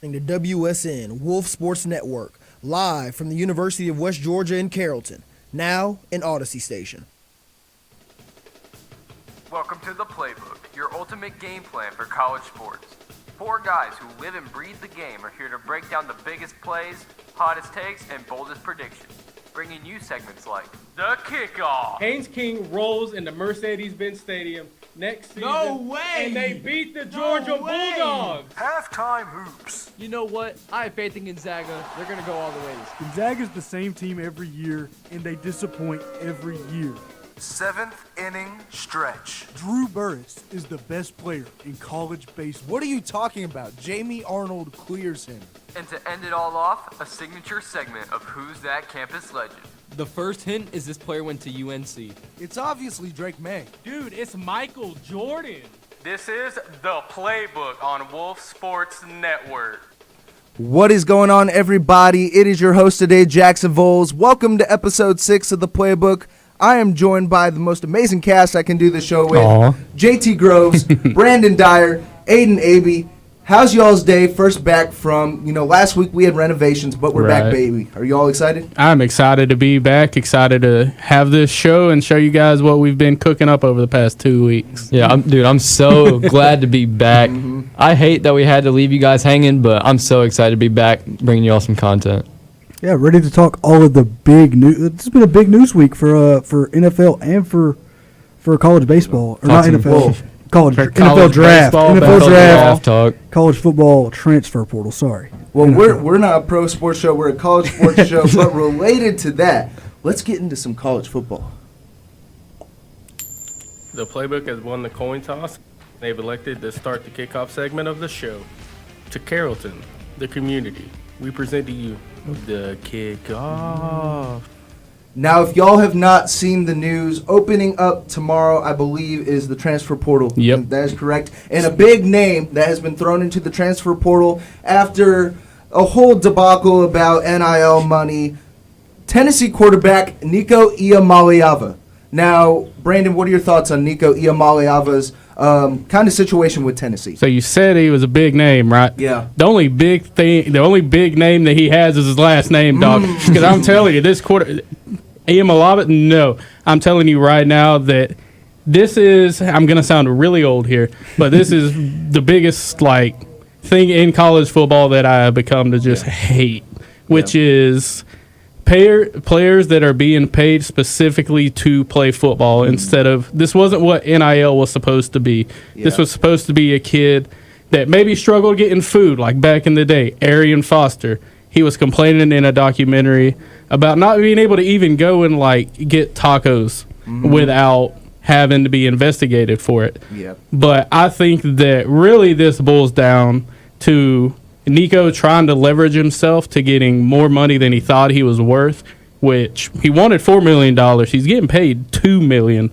To WSN Wolf Sports Network, live from the University of West Georgia in Carrollton, now an Odyssey station. Welcome to the Playbook, your ultimate game plan for college sports. Four guys who live and breathe the game are here to break down the biggest plays, hottest takes, and boldest predictions, bringing you segments like The Kickoff. Haynes King rolls into Mercedes-Benz Stadium next season. No way! And they beat the Georgia Bulldogs. Halftime hoops. You know what? I have faith in Gonzaga. They're going to go all the ways. Gonzaga's the same team every year, and they disappoint every year. Seventh inning stretch. Drew Burris is the best player in college baseball. What are you talking about? Jamie Arnold clears him. And to end it all off, a signature segment of Who's That Campus Legend. The first hint is this player went to UNC. It's obviously Drake May. Dude, it's Michael Jordan. This is The Playbook on Wolf Sports Network. What is going on, everybody? It is your host today, Jackson Voles. Welcome to episode 6 of The Playbook. I am joined by the most amazing cast I can do the show with. JT Groves, Brandon Dyer, Aiden Abe. How's y'all's day? First back from, last week we had renovations, but we're back, baby. Are you all excited? I'm excited to be back, excited to have this show and show you guys what we've been cooking up over the past 2 weeks. Yeah, I'm so glad to be back. I hate that we had to leave you guys hanging, but I'm so excited to be back bringing you all some content. Yeah, ready to talk all of the big news. It's been a big news week for NFL and for college baseball. Or not NFL. NFL draft. NFL draft talk. College football transfer portal. Sorry. Well, we're not a pro sports show. We're a college sports show. But related to that, let's get into some college football. The Playbook has won the coin toss. They've elected to start the kickoff segment of the show. To Carrollton, the community, we present to you The Kickoff. Now, if y'all have not seen the news, opening up tomorrow, I believe, is the transfer portal. Yep. That is correct. And a big name that has been thrown into the transfer portal after a whole debacle about NIL money, Tennessee quarterback Nico Iamaleava. Now, Brandon, what are your thoughts on Nico Iamaleava's kind of situation with Tennessee? So you said he was a big name, right? Yeah. The only big name that he has is his last name, dog. Because I'm telling you, this Iamaleava, no. I'm telling you right now that this is, I'm going to sound really old here, but this is the biggest, thing in college football that I have become to just hate, which is players that are being paid specifically to play football instead of, this wasn't what NIL was supposed to be. Yeah. This was supposed to be a kid that maybe struggled getting food, like back in the day, Arian Foster. He was complaining in a documentary about not being able to even go and get tacos without having to be investigated for it. Yeah. But I think that really this boils down to Nico trying to leverage himself to getting more money than he thought he was worth, which he wanted $4 million. He's getting paid $2 million.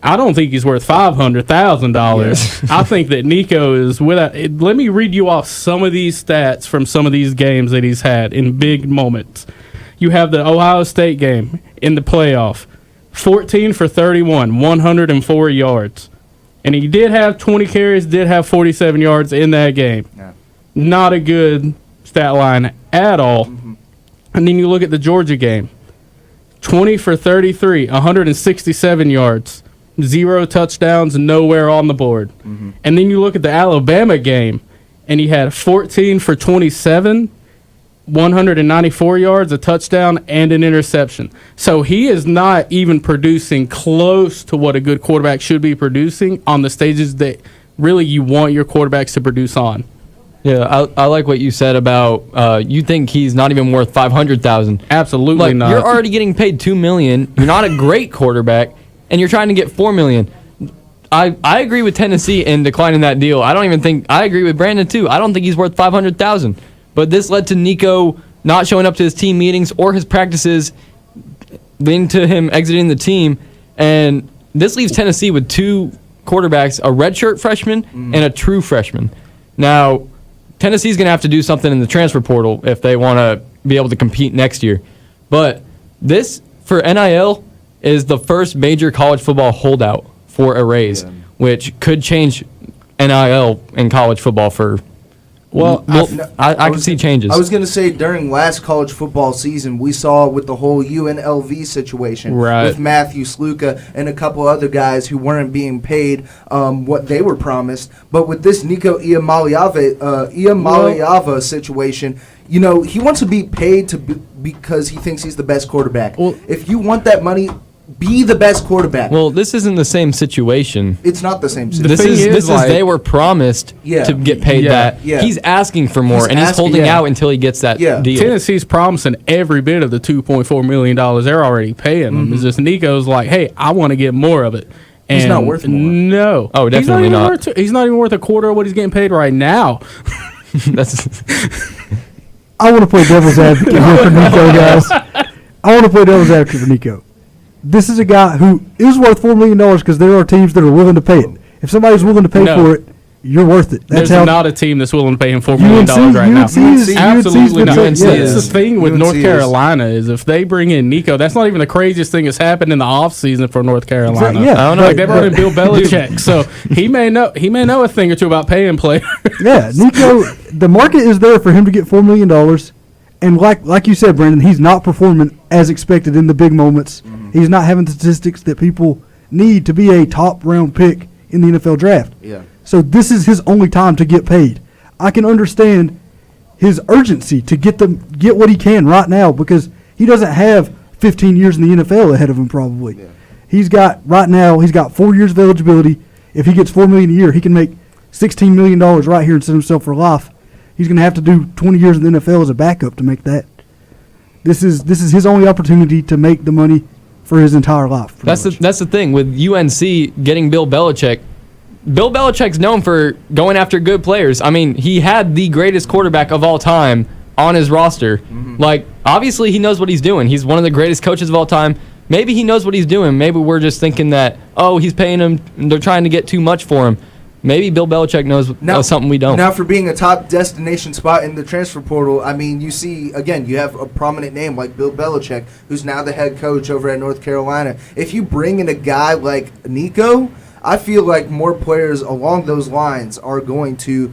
I don't think he's worth $500,000. I think that Nico is let me read you off some of these stats from some of these games that he's had in big moments. You have the Ohio State game in the playoff, 14 for 31, 104 yards. And he did have 20 carries, did have 47 yards in that game. Yeah. Not a good stat line at all. And then you look at the Georgia game, 20 for 33, 167 yards. 0 touchdowns, nowhere on the board. And then you look at the Alabama game, and he had 14 for 27, 194 yards, a touchdown, and an interception. So he is not even producing close to what a good quarterback should be producing on the stages that really you want your quarterbacks to produce on. Yeah, I like what you said about you think he's not even worth $500,000. Absolutely not. You're already getting paid $2 million. You're not a great quarterback. And you're trying to get $4 million. I agree with Tennessee in declining that deal. I agree with Brandon too. I don't think he's worth $500,000. But this led to Nico not showing up to his team meetings or his practices, leading to him exiting the team. And this leaves Tennessee with two quarterbacks, a redshirt freshman and a true freshman. Now, Tennessee's going to have to do something in the transfer portal if they want to be able to compete next year. But this, for NIL, is the first major college football holdout for a raise, which could change NIL in college football for Well, I can see changes. I was going to say during last college football season, we saw with the whole UNLV situation with Matthew Sluka and a couple other guys who weren't being paid what they were promised. But with this Nico Iamaleava situation, you know, he wants to be paid because he thinks he's the best quarterback. Well, if you want that money, be the best quarterback. Well, this isn't the same situation. It's not the same situation. This is they were promised to get paid that. Yeah. He's asking for more, he's holding out until he gets that deal. Tennessee's promising every bit of the $2.4 million they're already paying him. It's just Nico's like, hey, I want to get more of it. And he's not worth more. No. Oh, definitely not. He's not even worth a quarter of what he's getting paid right now. I want to play devil's advocate here for Nico, guys. I want to play devil's advocate for Nico. This is a guy who is worth $4 million because there are teams that are willing to pay it. If somebody's willing to pay for it, you're worth it. There's not a team that's willing to pay him $4 million right now. Absolutely not. It's the thing with North Carolina is if they bring in Nico, that's not even the craziest thing that's happened in the offseason for North Carolina. Yeah, I don't know. Like they brought in Bill Belichick, so he may know a thing or two about paying players. Yeah, Nico, the market is there for him to get $4 million. And like you said, Brandon, he's not performing as expected in the big moments. He's not having the statistics that people need to be a top-round pick in the NFL draft. Yeah. So this is his only time to get paid. I can understand his urgency to get what he can right now because he doesn't have 15 years in the NFL ahead of him probably. Yeah. He's got 4 years of eligibility. If he gets $4 million a year, he can make $16 million right here and set himself for life. He's going to have to do 20 years in the NFL as a backup to make that. This is his only opportunity to make the money for his entire life. That's the thing with UNC getting Bill Belichick. Bill Belichick's known for going after good players. I mean, he had the greatest quarterback of all time on his roster. Like, obviously he knows what he's doing. He's one of the greatest coaches of all time. Maybe he knows what he's doing. Maybe we're just thinking that, he's paying him and they're trying to get too much for him. Maybe Bill Belichick knows something we don't. Now, for being a top destination spot in the transfer portal, I mean, you see, again, you have a prominent name like Bill Belichick, who's now the head coach over at North Carolina. If you bring in a guy like Nico, I feel like more players along those lines are going to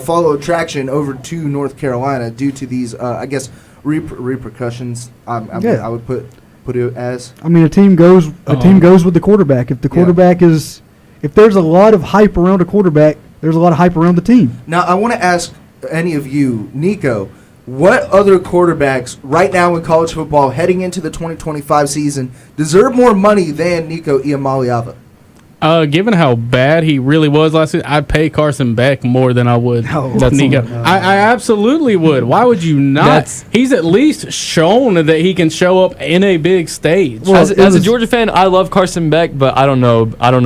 follow traction over to North Carolina due to these, I guess, repercussions. I would put it as. I mean, a team goes with the quarterback. If the quarterback is. If there's a lot of hype around a quarterback, there's a lot of hype around the team. Now, I want to ask any of you, Nico, what other quarterbacks right now in college football heading into the 2025 season deserve more money than Nico Iamaleava? Given how bad he really was last season, I'd pay Carson Beck more than I would Nico. I absolutely would. Why would you not? He's at least shown that he can show up in a big stage. Well, as a Georgia fan, I love Carson Beck, but I don't know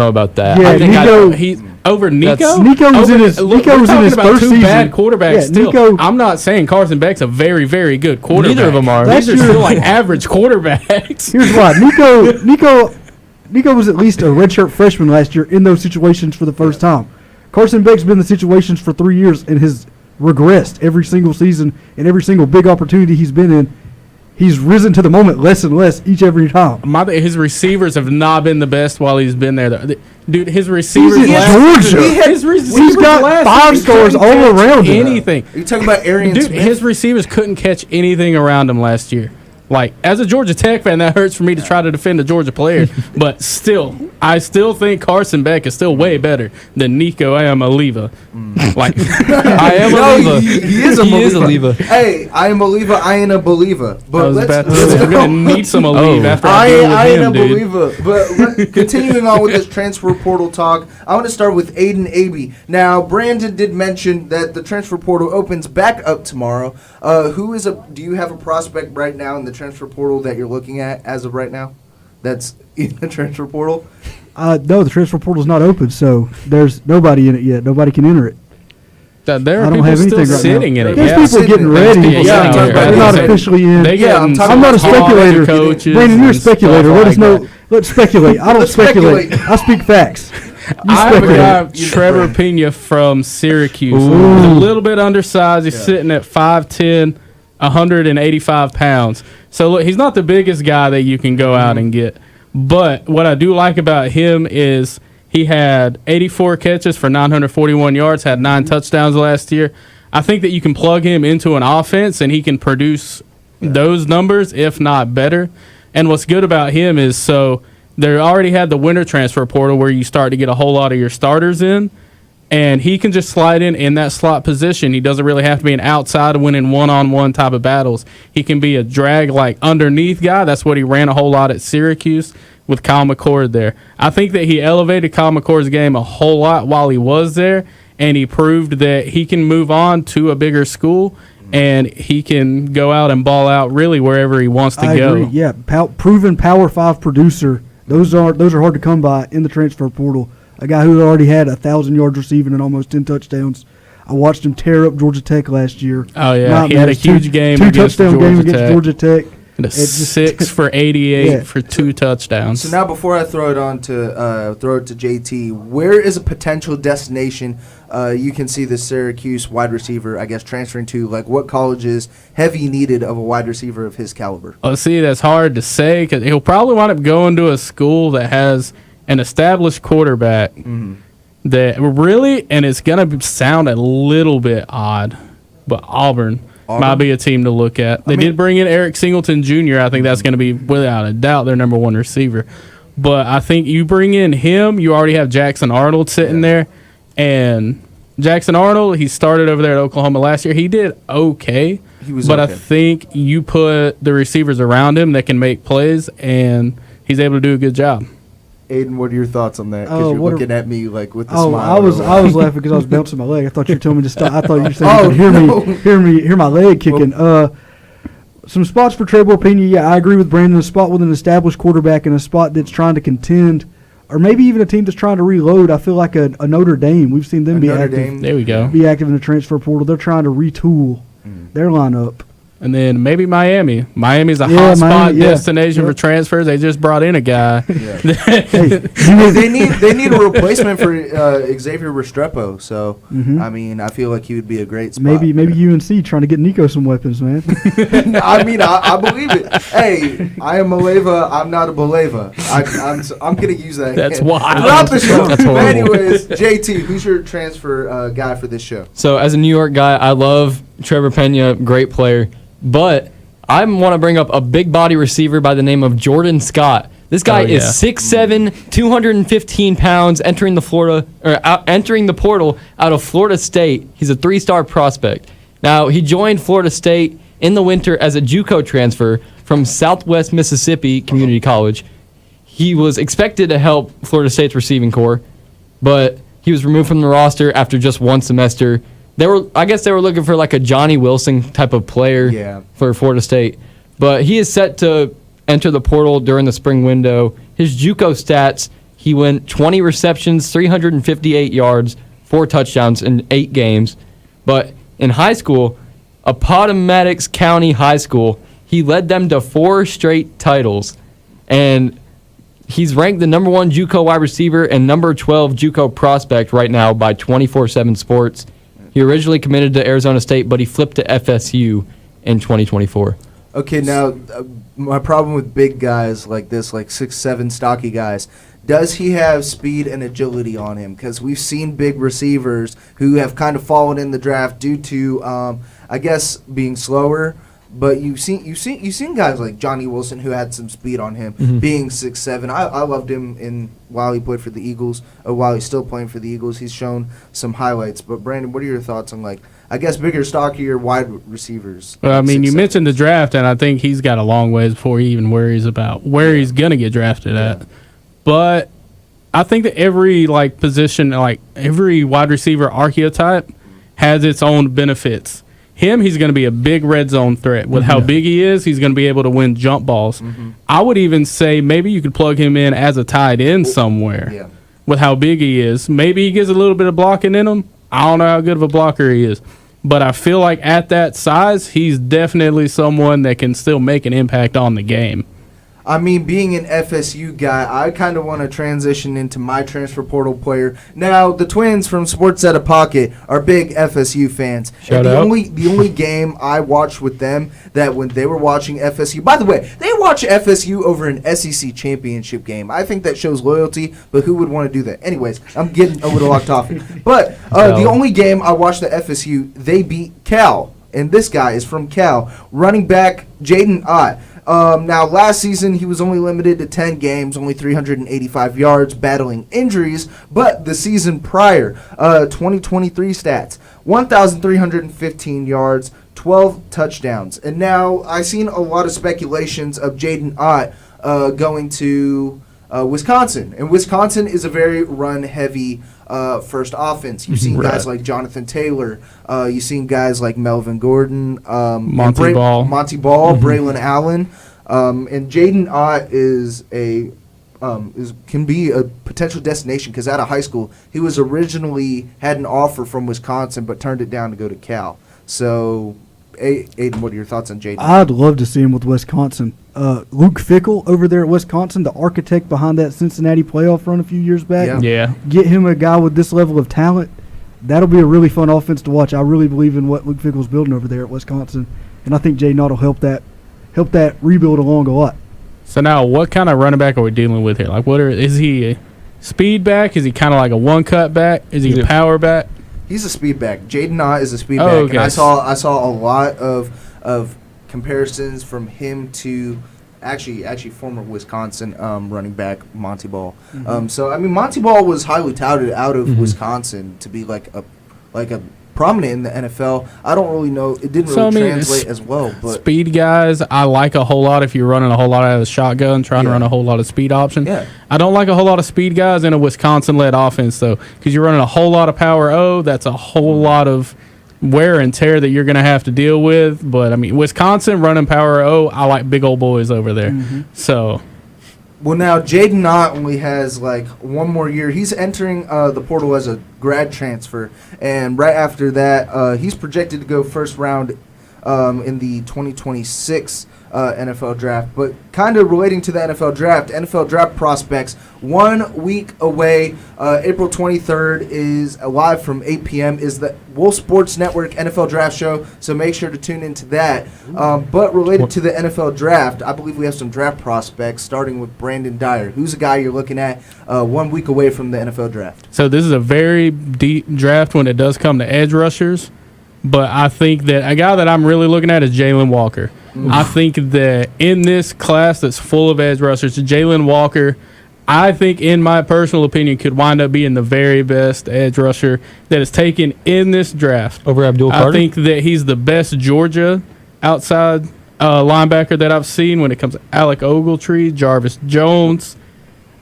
about that. Yeah, I think he's over Nico. Nico was in his first season. Bad quarterbacks still. Nico, I'm not saying Carson Beck's a very, very good quarterback. Neither of them are. These are still like average quarterbacks. Here's why. Nico was at least a redshirt freshman last year in those situations for the first time. Carson Beck's been in the situations for 3 years and has regressed every single season and every single big opportunity he's been in. He's risen to the moment less and less every time. His receivers have not been the best while he's been there. Dude, his receivers he's got 5 stars all around him. Anything. Are you talking about Arian Smith? His receivers couldn't catch anything around him last year. Like, as a Georgia Tech fan, that hurts for me to try to defend a Georgia player. But still, I still think Carson Beck is still way better than Nico Iamaleava. Like, Iamaleava. He is a Maliva. Hey, Iamaleava, I ain't a believer. But we're going to need some Aleve after I deal with him, dude. Believer. But continuing on with this transfer portal talk, I want to start with Aiden Abbey. Now, Brandon did mention that the transfer portal opens back up tomorrow. Do you have a prospect right now in the transfer portal that you're looking at as of right now that's in the transfer portal? No, the transfer portal's not open, so there's nobody in it yet. Nobody can enter it. There are people still sitting in it. There's people getting ready. They're not officially in. I'm not a speculator. Brandon, you're a speculator. Let us know. Let's speculate. I don't speculate. I speak facts. I have a guy, Trevor Pena from Syracuse. He's a little bit undersized. He's sitting at 5'10", 185 pounds. So look, he's not the biggest guy that you can go out and get. But what I do like about him is he had 84 catches for 941 yards, had 9 touchdowns last year. I think that you can plug him into an offense and he can produce those numbers, if not better. And what's good about him is, so they already had the winter transfer portal where you start to get a whole lot of your starters in, and he can just slide in that slot position. He doesn't really have to be an outside winning one-on-one type of battles. He can be a drag, like, underneath guy. That's what he ran a whole lot at Syracuse with Kyle McCord there. I think that he elevated Kyle McCord's game a whole lot while he was there, and he proved that he can move on to a bigger school, and he can go out and ball out really wherever he wants to go. Agree. Yeah, proven Power 5 producer. Those are hard to come by in the transfer portal. A guy who already had 1,000 yards receiving and almost 10 touchdowns. I watched him tear up Georgia Tech last year. Oh, yeah. He had a huge game against Georgia Tech. And a 6 for 88 for 2 touchdowns. So now, before I throw it to JT, where is a potential destination you can see the Syracuse wide receiver, I guess, transferring to? Like, what colleges have you needed of a wide receiver of his caliber? Oh, see, that's hard to say because he'll probably wind up going to a school that has an established quarterback that really, and it's going to sound a little bit odd, but Auburn might be a team to look at. They did bring in Eric Singleton Jr. I think that's going to be, without a doubt, their number one receiver. But I think you bring in him, you already have Jackson Arnold sitting there. And Jackson Arnold, he started over there at Oklahoma last year. He did okay. I think you put the receivers around him that can make plays, and he's able to do a good job. Aiden, what are your thoughts on that? Because you're looking at me like with the smile. I was laughing because I was bouncing my leg. I thought you were telling me to stop. I thought you were saying you could hear my leg kicking. Some spots for Trevor Pena. Yeah, I agree with Brandon. A spot with an established quarterback and a spot that's trying to contend, or maybe even a team that's trying to reload. I feel like a Notre Dame. We've seen them be active. There we go. Be active in the transfer portal. They're trying to retool their lineup. And then maybe Miami. Miami's a hotspot destination for transfers. They just brought in a guy. They need a replacement for Xavier Restrepo. So I mean, I feel like he would be a great spot. Maybe UNC trying to get Nico some weapons, man. I mean, I believe it. Hey, I am Maleva. I'm not a believer. I'm gonna use that. That's wild. Not the show. But anyways, JT, who's your transfer guy for this show? So as a New York guy, I love Trevor Pena, great player. But I want to bring up a big body receiver by the name of Jordan Scott. This guy is 6'7", 215 pounds, entering the portal out of Florida State. He's a 3-star prospect. Now, he joined Florida State in the winter as a JUCO transfer from Southwest Mississippi Community College. He was expected to help Florida State's receiving corps, but he was removed from the roster after just one semester. I guess they were looking for like a Johnny Wilson type of player for Florida State. But he is set to enter the portal during the spring window. His JUCO stats, he went 20 receptions, 358 yards, 4 touchdowns in 8 games. But in high school, Appomattox County High School, he led them to 4 straight titles. And he's ranked the number 1 JUCO wide receiver and number 12 JUCO prospect right now by 24/7 Sports. He originally committed to Arizona State, but he flipped to FSU in 2024. Okay, now my problem with big guys like this, like 6'7", stocky guys, does he have speed and agility on him? Because we've seen big receivers who have kind of fallen in the draft due to, I guess, being slower. But you've seen guys like Johnny Wilson who had some speed on him, being 6'7". I loved him while he played for the Eagles, or while he's still playing for the Eagles. He's shown some highlights. But Brandon, what are your thoughts on, like, I guess, bigger, stockier wide receivers? Well, I mean, you mentioned the draft, and I think he's got a long ways before he even worries about where he's gonna get drafted at. But I think that every position, every wide receiver archetype, has its own benefits. He's going to be a big red zone threat. With how big he is, he's going to be able to win jump balls. I would even say maybe you could plug him in as a tight end somewhere with how big he is. Maybe he gets a little bit of blocking in him. I don't know how good of a blocker he is. But I feel like at that size, he's definitely someone that can still make an impact on the game. I mean, being an FSU guy, I kind of want to transition into my transfer portal player. Now, the Twins from Sports Out of Pocket are big FSU fans. Shout and the out. only game I watched with them that when they were watching FSU. By the way, they watch FSU over an SEC championship game. I think that shows loyalty, but who would want to do that? Anyways, I'm getting a little off topic. But the only game I watched at FSU, they beat Cal. And this guy is from Cal. Running back Jaden Ott. Now, last season, he was only limited to 10 games, only 385 yards, battling injuries. But the season prior, 2023 stats, 1,315 yards, 12 touchdowns. And now, I've seen a lot of speculations of Jaden Ott going to Wisconsin. And Wisconsin is a very run-heavy first offense. You've seen guys like Jonathan Taylor. You've seen guys like Melvin Gordon. Monty Ball. Braylon Allen. And Jaden Ott can be a potential destination because out of high school, he was originally had an offer from Wisconsin but turned it down to go to Cal. So, Aiden, what are your thoughts on Jaden? I'd love to see him with Wisconsin. Luke Fickell over there at Wisconsin, the architect behind that Cincinnati playoff run a few years back. Yeah. Get him a guy with this level of talent. That'll be a really fun offense to watch. I really believe in what Luke Fickell's building over there at Wisconsin, and I think Jaden Ott will help that rebuild along a lot. So now, what kind of running back are we dealing with here? Like, is he a speed back? Is he kind of like a one-cut back? Is he a power back? He's a speed back. Jaden Ott is a speed Oh, back, okay. and I saw a lot of comparisons from him to actually former Wisconsin running back Monty Ball. So I mean, Monty Ball was highly touted out of Wisconsin to be like a prominent in the NFL. I don't really know. It didn't really translate as well. But speed guys, I like a whole lot if you're running a whole lot out of the shotgun, trying to run a whole lot of speed options. Yeah. I don't like a whole lot of speed guys in a Wisconsin-led offense, though, because you're running a whole lot of power O. That's a whole lot of wear and tear that you're going to have to deal with. But, I mean, Wisconsin running power O, I like big old boys over there. So... Well, now Jaden Ott only has like one more year. He's entering the portal as a grad transfer, and right after that, he's projected to go first round in the 2026 NFL draft. But kind of relating to the NFL draft prospects, 1 week away, April 23rd is live from 8 p.m. is the Wolf Sports Network NFL Draft Show, so make sure to tune into that. But related to the NFL draft, I believe we have some draft prospects, starting with Brandon Dyer. Who's a guy you're looking at 1 week away from the NFL draft? So this is a very deep draft when it does come to edge rushers, but I think that a guy that I'm really looking at is Jalen Walker. I think that in this class that's full of edge rushers, Jalen Walker, I think, in my personal opinion, could wind up being the very best edge rusher that is taken in this draft. Over Abdul Carter? I think that he's the best Georgia outside linebacker that I've seen when it comes to Alec Ogletree, Jarvis Jones,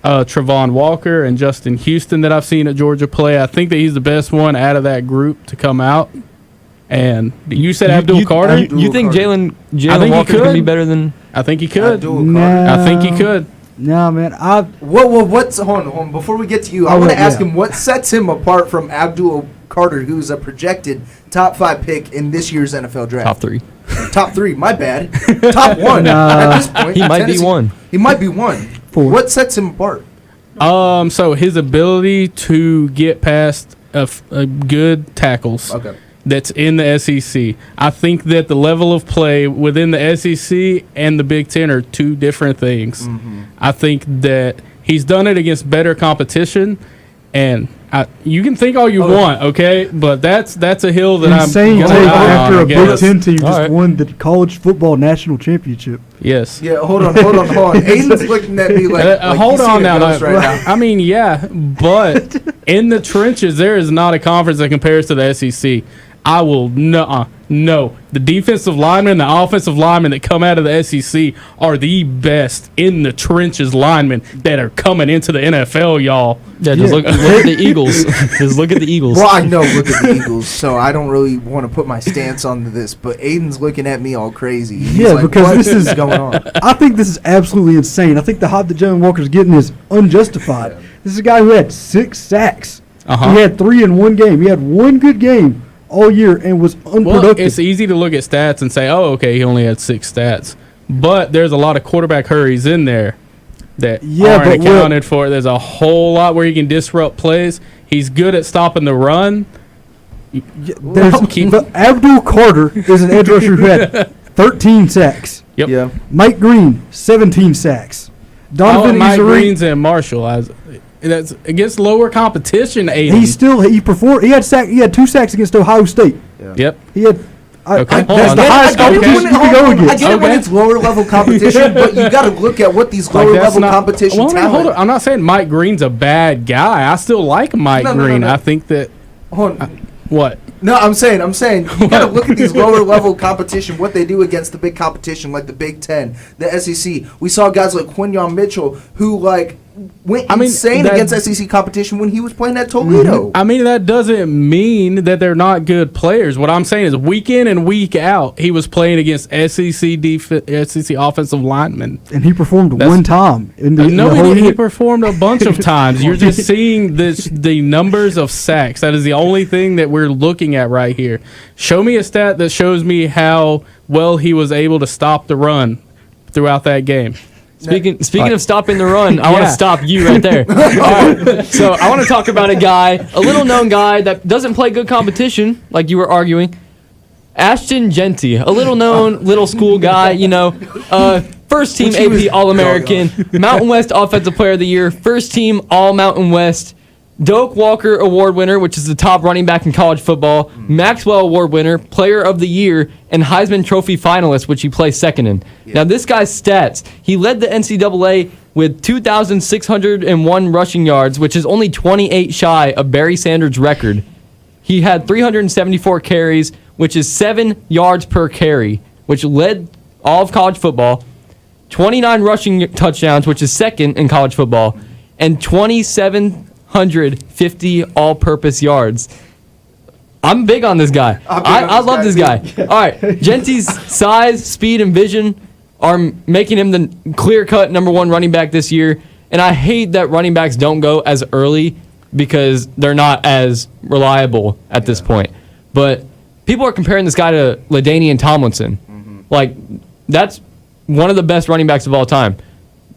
Travon Walker, and Justin Houston that I've seen at Georgia play. I think that he's the best one out of that group to come out. And you said Abdul Carter? You think Jalen Walker's going to be better than... I think he could. Nah. I think he could. Nah, man. What's hold on, before we get to you, I want to ask him what sets him apart from Abdul Carter, who's a projected top 5 pick in this year's NFL draft. Top 3. Top 3, my bad. Top 1 at this point. He might be 1. He might be 1. 4. What sets him apart? So his ability to get past a good tackles. Okay. That's in the SEC. I think that the level of play within the SEC and the Big Ten are two different things. I think that he's done it against better competition, and you can think all you want, okay? But that's a hill that Insane I'm take going after a Big guess. Ten team just right. won the college football national championship. Yes. Yeah, hold on. Aiden's looking at me like hold he's on seeing a now. ghost right now. I mean, yeah, but in the trenches, there is not a conference that compares to the SEC. I will no. The defensive linemen, the offensive linemen that come out of the SEC are the best in the trenches linemen that are coming into the NFL, y'all. Yeah, just look at the Eagles. Just look at the Eagles. Well, I know, look at the Eagles, so I don't really want to put my stance onto this, but Aiden's looking at me all crazy. He's Yeah, like, because what this is going on. I think this is absolutely insane. I think the hype that Jalen Walker's getting is unjustified. This is a guy who had 6 sacks. He had 3 in one game. He had one good game all year and was unproductive. Well, it's easy to look at stats and say, oh, okay, he only had 6 stats. but there's a lot of quarterback hurries in there that Yeah, aren't but accounted for. There's a whole lot where he can disrupt plays. He's good at stopping the run. But Abdul Carter is an edge rusher who had 13 sacks. Yep. Yeah. Mike Green, 17 sacks. Donovan Mike Izuri, Green's and Marshall. That's against lower competition. he performed. He had 2 sacks against Ohio State. Yep. He had. Okay. That's the highest competition you can go against. I get it when it's lower level competition, but you got to look at what these lower level competition talent. Hold on. I'm not saying Mike Green's a bad guy. I still like Mike Green. No. I think that. What? No, I'm saying you got to look at these lower level competition, what they do against the big competition like the Big Ten, the SEC. We saw guys like Quinyon Mitchell who went insane against SEC competition when he was playing at Toledo. I mean, that doesn't mean that they're not good players. What I'm saying is week in and week out, he was playing against SEC offensive linemen. And he performed one time. He performed a bunch of times. You're just seeing the numbers of sacks. That is the only thing that we're looking at right here. Show me a stat that shows me how well he was able to stop the run throughout that game. Speaking of stopping the run, I want to stop you right there. All right. So I want to talk about a little known guy that doesn't play good competition, like you were arguing. Ashton Genty, a little known little school guy, first team AP All-American, Mountain West Offensive Player of the Year, first team All-Mountain West, Doak Walker Award winner, which is the top running back in college football, Maxwell Award winner, Player of the Year, and Heisman Trophy finalist, which he placed second in. Yeah. Now, this guy's stats, he led the NCAA with 2,601 rushing yards, which is only 28 shy of Barry Sanders' record. He had 374 carries, which is 7 yards per carry, which led all of college football, 29 rushing touchdowns, which is second in college football, and 2,750 all-purpose yards. I'm big on this guy. I love this guy. All right, Genty's size, speed, and vision are making him the clear-cut number 1 running back this year, and I hate that running backs don't go as early because they're not as reliable at this point. But people are comparing this guy to LaDainian Tomlinson. That's one of the best running backs of all time.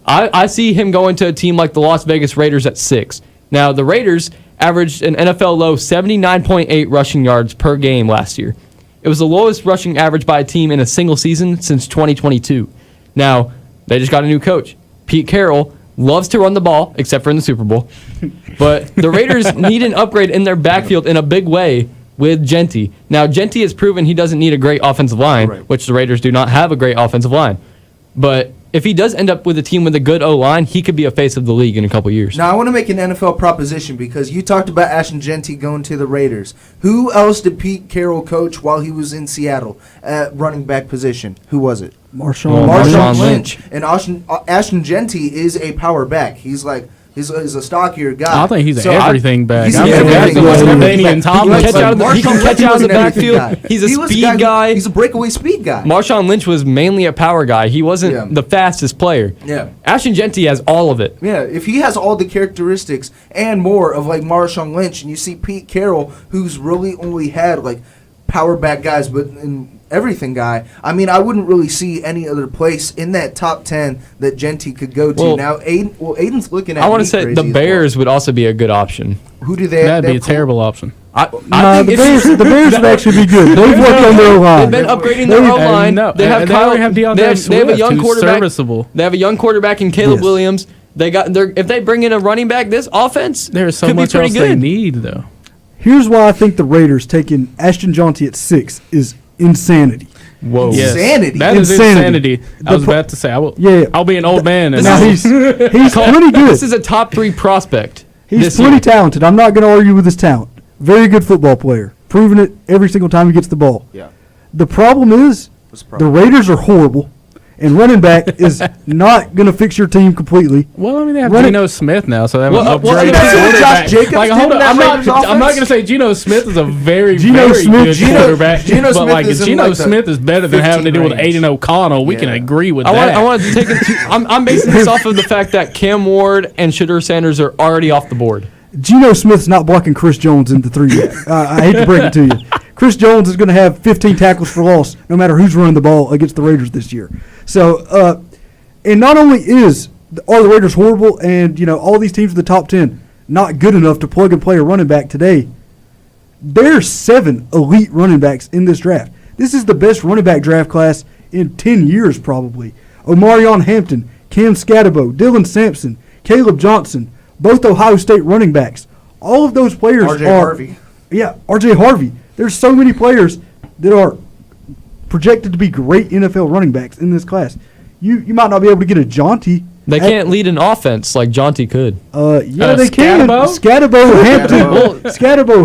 I see him going to a team like the Las Vegas Raiders at 6. Now, the Raiders averaged an NFL low 79.8 rushing yards per game last year. It was the lowest rushing average by a team in a single season since 2022. Now, they just got a new coach. Pete Carroll loves to run the ball, except for in the Super Bowl. But the Raiders need an upgrade in their backfield in a big way with Genty. Now, Genty has proven he doesn't need a great offensive line, which the Raiders do not have a great offensive line. But if he does end up with a team with a good O-line, he could be a face of the league in a couple years. Now, I want to make an NFL proposition because you talked about Ashton Genty going to the Raiders. Who else did Pete Carroll coach while he was in Seattle at running back position? Who was it? Marshawn Lynch. And Ashton Genty is a power back. He's a stockier guy. I think he's an everything back. He's I'm everything LaDainian Tomlinson. He can catch out of the backfield. He's a speed guy. He's a breakaway speed guy. Marshawn Lynch was mainly a power guy. He wasn't the fastest player. Yeah. Ashton Genty has all of it. Yeah, if he has all the characteristics and more of like Marshawn Lynch, and you see Pete Carroll, who's really only had like power back guys, but in everything guy. I mean, I wouldn't really see any other place in that top 10 that Genty could go to. Now, Aiden's looking at. I want to say the Bears would also be a good option. Who do they? That'd be a terrible option. The Bears would actually be good. They've worked on their O-line. They've been upgrading their O-line. They have They have a young quarterback. Serviceable. They have a young quarterback in Caleb Williams. If they bring in a running back, this offense there's so could much be pretty else good. they need though. Here's why I think the Raiders taking Ashton Genty at 6 is insanity. Whoa. Yes. Insanity. That is insanity. I was about to say, I'll be an old man. Now he's pretty good. This is a top 3 prospect. He's pretty talented. I'm not going to argue with his talent. Very good football player. Proven it every single time he gets the ball. Yeah. The problem is the Raiders are horrible, and running back is not going to fix your team completely. Well, I mean, they have Geno Smith now, so they have an upgrade. Josh Jacobs hold on, I'm not going to say Geno Smith is a very good quarterback, but like Geno Smith is better than having to deal with Aiden O'Connell. We can agree with that. I want to take it. I'm basing this off of the fact that Cam Ward and Shedeur Sanders are already off the board. Geno Smith's not blocking Chris Jones in the 3 yet. I hate to break it to you. Chris Jones is going to have 15 tackles for loss no matter who's running the ball against the Raiders this year. So, and not only are the Raiders horrible and, all these teams in the top 10 not good enough to plug and play a running back today, there's 7 elite running backs in this draft. This is the best running back draft class in 10 years probably. Omarion Hampton, Cam Scatterbo, Dylan Sampson, Caleb Johnson, both Ohio State running backs. All of those players R.J. Harvey. Yeah, R.J. Harvey. There's so many players that are projected to be great NFL running backs in this class. You might not be able to get a Jaunty. They can't lead an offense like Jaunty could. Yeah, they can. Scatterbo,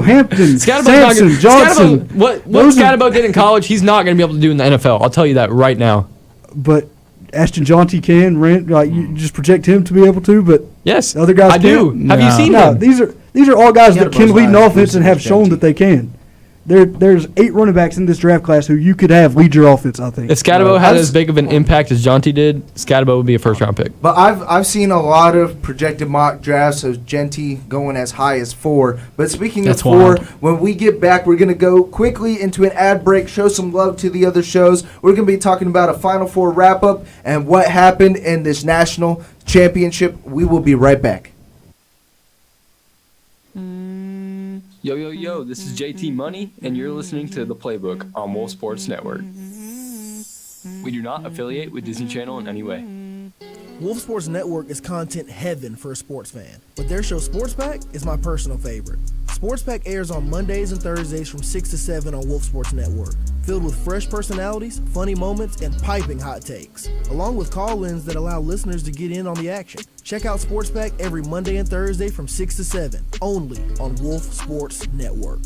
Hampton, Sampson, Johnson. What Scatterbo did in college, he's not going to be able to do in the NFL. I'll tell you that right now. But Ashton Jaunty can. You just project him to be able to, but yes, the other guys I do. Can't. Have you seen him? These are all guys that can lead an offense and have shown that they can. There's 8 running backs in this draft class who you could have lead your offense, I think. If Scatterbo had as big of an impact as Jaunty did, Scatterbo would be a first-round pick. But I've seen a lot of projected mock drafts of Genty going as high as 4. But speaking of 4, when we get back, we're going to go quickly into an ad break, show some love to the other shows. We're going to be talking about a Final Four wrap-up and what happened in this national championship. We will be right back. Yo, this is JT Money, and you're listening to The Playbook on Wolf Sports Network. We do not affiliate with Disney Channel in any way. Wolf Sports Network is content heaven for a sports fan, but their show Sports Pack is my personal favorite. Sports Pack airs on Mondays and Thursdays from 6 to 7 on Wolf Sports Network, filled with fresh personalities, funny moments, and piping hot takes, along with call-ins that allow listeners to get in on the action. Check out Sports Pack every Monday and Thursday from 6 to 7, only on Wolf Sports Network.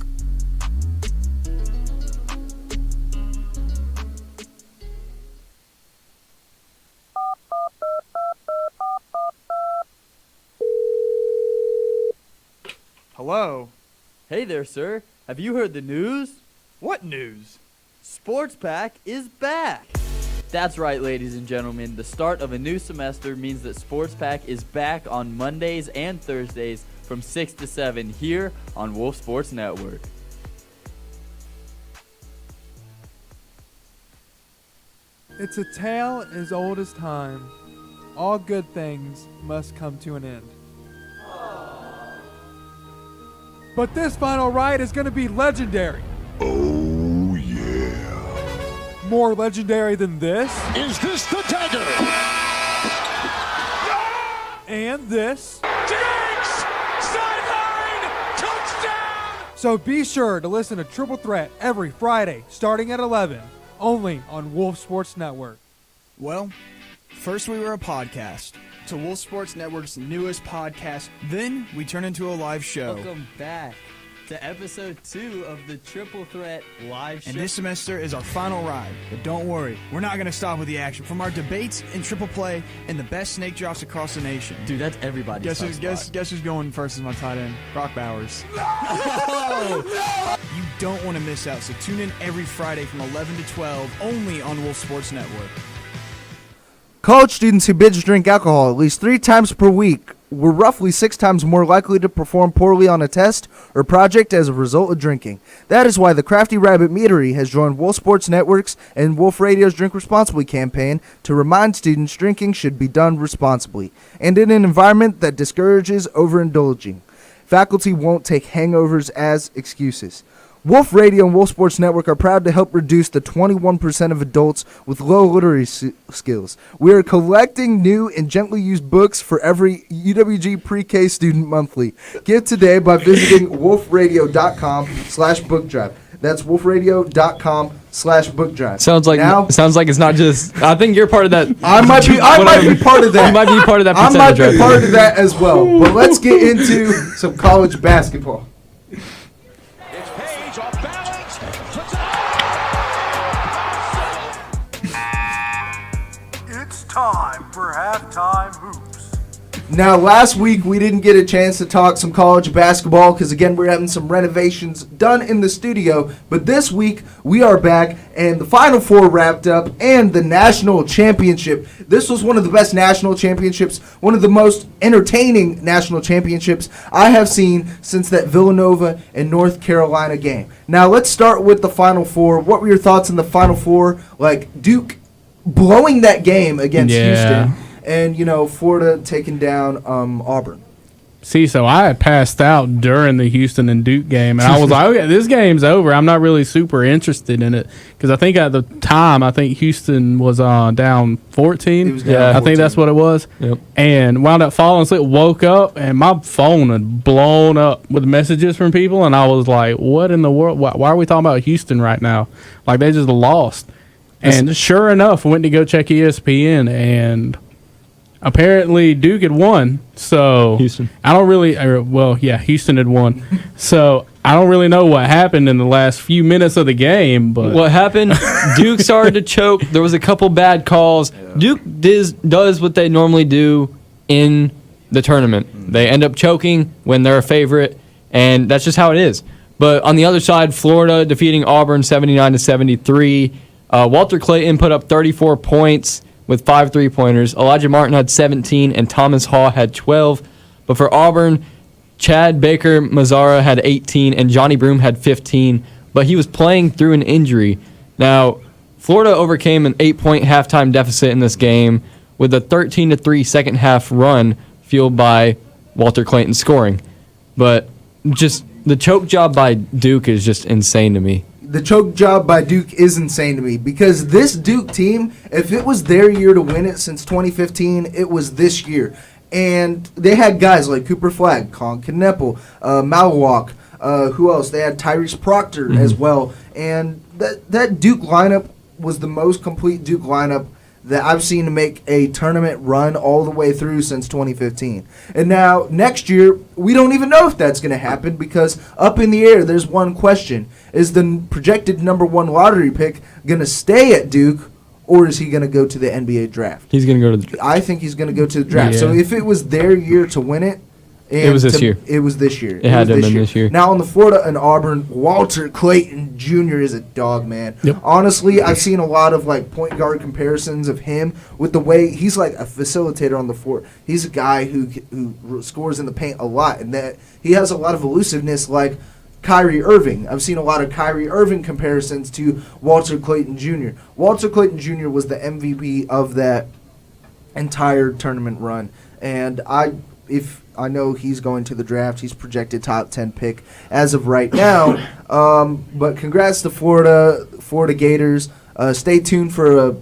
Hello? Hey there, sir. Have you heard the news? What news? Sports Pack is back. That's right, ladies and gentlemen. The start of a new semester means that Sports Pack is back on Mondays and Thursdays from 6 to 7 here on Wolf Sports Network. It's a tale as old as time. All good things must come to an end. But this final ride is going to be legendary. Oh, yeah. More legendary than this. Is this the dagger? And this. Diggs! Sideline! Touchdown! So be sure to listen to Triple Threat every Friday starting at 11, only on Wolf Sports Network. Well, first we were a podcast to Wolf Sports Network's newest podcast. Then we turned into a live show. Welcome back to episode 2 of the Triple Threat live show. And this semester is our final ride. But don't worry, we're not going to stop with the action. From our debates in triple play and the best snake drops across the nation. Dude, that's everybody's Guess who's going first as my tight end? Brock Bowers. No! You don't want to miss out, so tune in every Friday from 11 to 12, only on Wolf Sports Network. College students who binge drink alcohol at least 3 times per week were roughly 6 times more likely to perform poorly on a test or project as a result of drinking. That is why the Crafty Rabbit Meadery has joined Wolf Sports Networks and Wolf Radio's Drink Responsibly campaign to remind students drinking should be done responsibly and in an environment that discourages overindulging. Faculty won't take hangovers as excuses. Wolf Radio and Wolf Sports Network are proud to help reduce the 21% of adults with low literacy skills. We are collecting new and gently used books for every UWG pre-K student monthly. Give today by visiting wolfradio.com/book drive. That's wolfradio.com/book drive. Sounds like it's not just. I think you're part of that. I might be part of that. You might be part of that. I might be part of that as well. But let's get into some college basketball. It's time for halftime hoops. Now, last week we didn't get a chance to talk some college basketball because, again, we're having some renovations done in the studio. But this week we are back, and the Final Four wrapped up, and the national championship. This was one of the best national championships, one of the most entertaining national championships I have seen since that Villanova and North Carolina game. Now, let's start with the Final Four. What were your thoughts in the Final Four? Like Duke blowing that game against Houston. And, Florida taking down Auburn. See, so I had passed out during the Houston and Duke game, and I was like, okay, this game's over. I'm not really super interested in it because I think at the time, Houston was down 14. It was down 14. I think that's what it was. Yep. And wound up falling asleep, woke up, and my phone had blown up with messages from people, and I was like, what in the world? Why are we talking about Houston right now? Like, they just lost. And sure enough, went to go check ESPN, and apparently Duke had won, so Houston. I don't really. Houston had won, so I don't really know what happened in the last few minutes of the game. But what happened? Duke started to choke. There was a couple bad calls. Yeah. Duke does what they normally do in the tournament. They end up choking when they're a favorite, and that's just how it is. But on the other side, Florida defeating Auburn 79-73. Walter Clayton put up 34 points. With 5 3-pointers. Elijah Martin had 17 and Thomas Haw had 12. But for Auburn, Chad Baker Mazzara had 18 and Johnny Broom had 15. But he was playing through an injury. Now, Florida overcame an 8-point halftime deficit in this game with a 13-3 second half run fueled by Walter Clayton scoring. But just the choke job by Duke is just insane to me. The choke job by Duke is insane to me because this Duke team, if it was their year to win it since 2015, it was this year. And they had guys like Cooper Flagg, Colin Kneppel, Malawak, who else? They had Tyrese Proctor as well. And that Duke lineup was the most complete Duke lineup that I've seen to make a tournament run all the way through since 2015. And now, next year, we don't even know if that's going to happen because up in the air, there's one question. Is the projected number 1 lottery pick going to stay at Duke, or is he going to go to the NBA draft? He's going to go to the draft. I think he's going to go to the draft. Yeah. So if it was their year to win it, it was this year. It was this year. It had to have been this year. Now on the Florida and Auburn, Walter Clayton Jr. is a dog, man. Yep. Honestly, I've seen a lot of point guard comparisons of him with the way he's like a facilitator on the floor. He's a guy who scores in the paint a lot, and that he has a lot of elusiveness like Kyrie Irving. I've seen a lot of Kyrie Irving comparisons to Walter Clayton Jr. Walter Clayton Jr. was the MVP of that entire tournament run, and I know he's going to the draft. He's projected top 10 pick as of right now. But congrats to Florida Gators. Stay tuned for a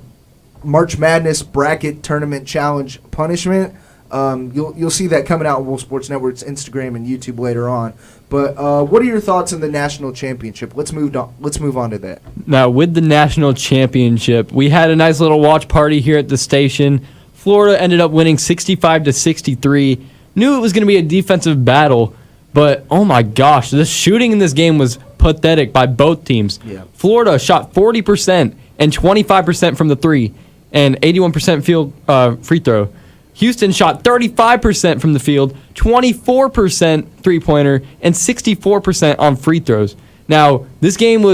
March Madness bracket tournament challenge punishment. You'll see that coming out on Wolf Sports Network's Instagram and YouTube later on. But what are your thoughts on the national championship? Let's move on to that. Now, with the national championship, we had a nice little watch party here at the station. Florida ended up winning 65-63. Knew it was going to be a defensive battle, but oh my gosh, the shooting in this game was pathetic by both teams. Yeah. Florida shot 40% and 25% from the 3 and 81% free throw. Houston shot 35% from the field, 24% three-pointer, and 64% on free throws. Now, this game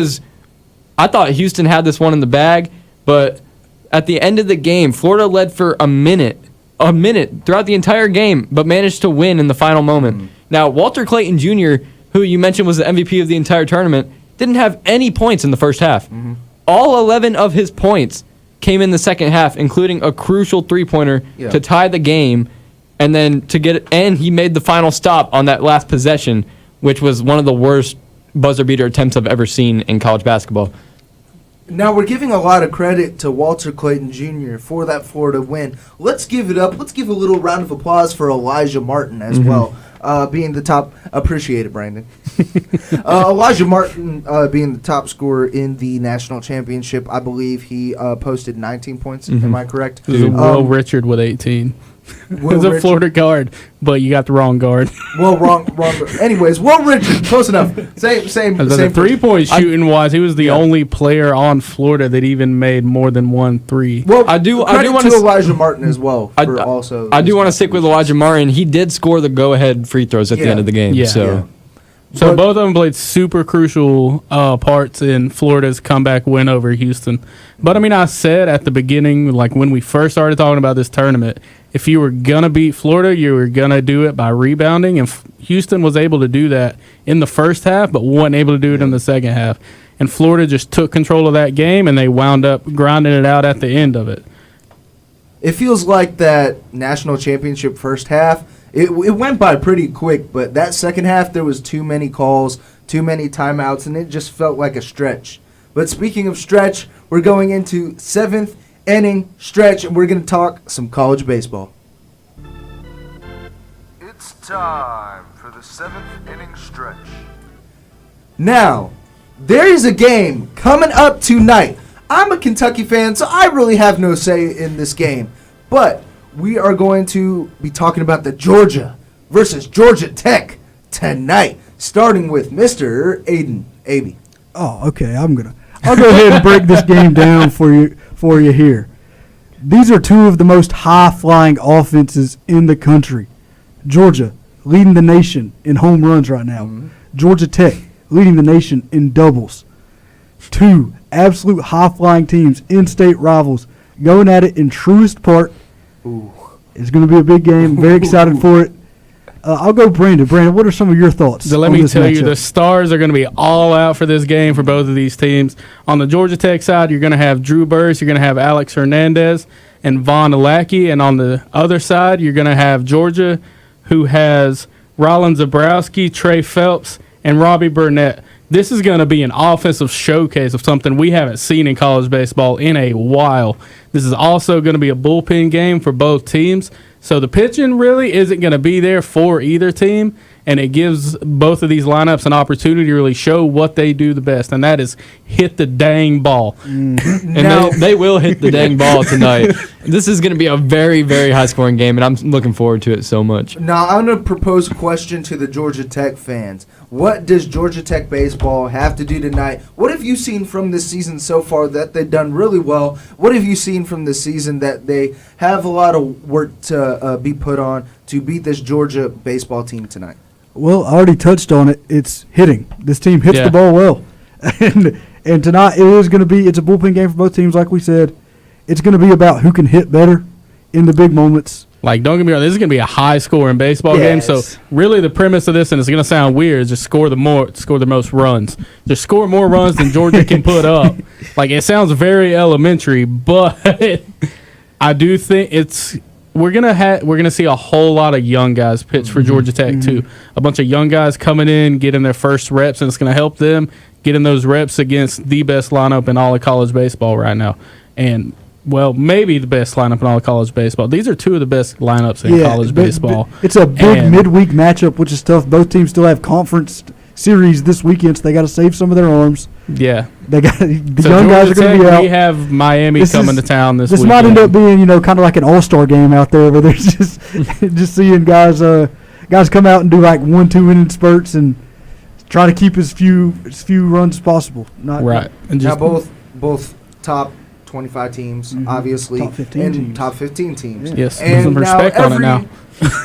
I thought Houston had this one in the bag, but at the end of the game, Florida led for a minute throughout the entire game, but managed to win in the final moment. Mm-hmm. Now, Walter Clayton Jr., who you mentioned was the MVP of the entire tournament, didn't have any points in the first half. Mm-hmm. All 11 of his points came in the second half, including a crucial three-pointer to tie the game, and then he made the final stop on that last possession, which was one of the worst buzzer-beater attempts I've ever seen in college basketball. Now, we're giving a lot of credit to Walter Clayton Jr. for that Florida win. Let's give it up. Let's give a little round of applause for Elijah Martin as well, being the top. Appreciate it, Brandon. Elijah Martin being the top scorer in the national championship. I believe he posted 19 points. Am I correct? Will Richard with 18. It's a Florida guard, but you got the wrong guard. Well, wrong. Anyways, Will Richard, close enough. Same. The 3-point shooting wise, he was the only player on Florida that even made more than 1 3. Well, I do want to Elijah Martin as well. I do want to stick with Elijah Martin. He did score the go-ahead free throws at the end of the game. Yeah. So both of them played super crucial parts in Florida's comeback win over Houston. But, I mean, I said at the beginning, like when we first started talking about this tournament, if you were going to beat Florida, you were going to do it by rebounding. And Houston was able to do that in the first half, but wasn't able to do it in the second half. And Florida just took control of that game, and they wound up grinding it out at the end of it. It feels like that national championship first half, it went by pretty quick, but that second half there was too many calls, too many timeouts, and it just felt like a stretch. But speaking of stretch, we're going into 7th inning stretch, and we're going to talk some college baseball. It's time for the 7th inning stretch. Now, there is a game coming up tonight. I'm a Kentucky fan, so I really have no say in this game. But we are going to be talking about the Georgia versus Georgia Tech tonight, starting with Mr. Aiden Aby. Oh, okay. I'll go ahead and break this game down for you here. These are two of the most high-flying offenses in the country. Georgia leading the nation in home runs right now. Mm-hmm. Georgia Tech leading the nation in doubles. Two absolute high-flying teams, in-state rivals, going at it in Truist Park. Ooh. It's going to be a big game. Very excited for it. I'll go Brandon. Brandon, what are some of your thoughts? So let me tell you, the stars are going to be all out for this game for both of these teams. On the Georgia Tech side, you're going to have Drew Burris, you're going to have Alex Hernandez and Von Lackey. And on the other side, you're going to have Georgia, who has Rollins Zabrowski, Trey Phelps, and Robbie Burnett. This is going to be an offensive showcase of something we haven't seen in college baseball in a while. This is also going to be a bullpen game for both teams. So the pitching really isn't going to be there for either team, and it gives both of these lineups an opportunity to really show what they do the best, and that is hit the dang ball. Mm-hmm. And they will hit the dang ball tonight. This is going to be a very, very high-scoring game, and I'm looking forward to it so much. Now, I'm going to propose a question to the Georgia Tech fans. What does Georgia Tech baseball have to do tonight? What have you seen from this season so far that they've done really well? What have you seen from this season that they have a lot of work to be put on to beat this Georgia baseball team tonight? Well, I already touched on it. It's hitting. This team hits the ball well. and tonight it's a bullpen game for both teams, like we said. It's going to be about who can hit better in the big moments. Like, don't get me wrong, this is going to be a high-scoring baseball game. So, really, the premise of this, and it's going to sound weird, is just score the most runs. Just score more runs than Georgia can put up. Like, it sounds very elementary, but I do think we're gonna see a whole lot of young guys pitch for Georgia Tech too. A bunch of young guys coming in, getting their first reps, and it's going to help them getting those reps against the best lineup in all of college baseball right now. And well, maybe the best lineup in all of college baseball. These are two of the best lineups in college baseball. It's a big midweek matchup, which is tough. Both teams still have conference series this weekend, so they got to save some of their arms. Yeah, they got young guys are going to be out. We have Miami coming to town this weekend. This might end up being kind of like an all-star game out there, where there's just seeing guys come out and do like 1-2 inning spurts and try to keep as few runs as possible. And now both top 25 teams, obviously, top 15 and teams. Top 15 teams. Yeah. Yes, and some respect on it now.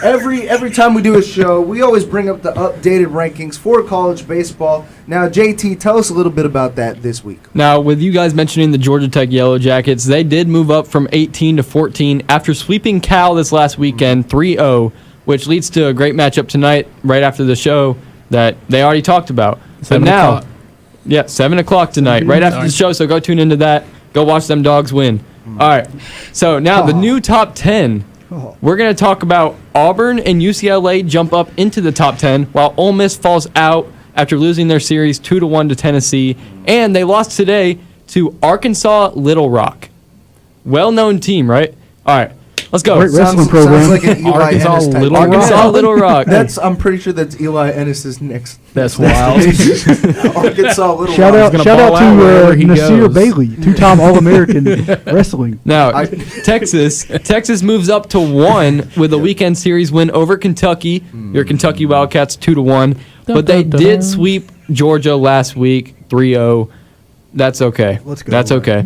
every time we do a show, we always bring up the updated rankings for college baseball. Now, JT, tell us a little bit about that this week. Now, with you guys mentioning the Georgia Tech Yellow Jackets, they did move up from 18 to 14 after sweeping Cal this last weekend 3-0, which leads to a great matchup tonight right after the show that they already talked about. 7 o'clock. 7 o'clock tonight, right after the show, so go tune into that. Go watch them dogs win. All right. So now the new top 10. We're going to talk about Auburn and UCLA jump up into the top 10, while Ole Miss falls out after losing their series 2-1 to Tennessee. And they lost today to Arkansas Little Rock. Well-known team, right? All right. Let's go. Great wrestling program. Sounds like an Eli Arkansas Ennis type. Little Arkansas Rock. Little Rock. I'm pretty sure that's Eli Ennis's next. That's wild. Arkansas Little Shout Rock. out, gonna shout out ball out to wherever he Nasir goes. Bailey, two-time All-American wrestling. Now, Texas moves up to 1 with a weekend series win over Kentucky. Your Kentucky Wildcats 2-1, but they did sweep Georgia last week 3-0. That's okay. Let's go. That's okay.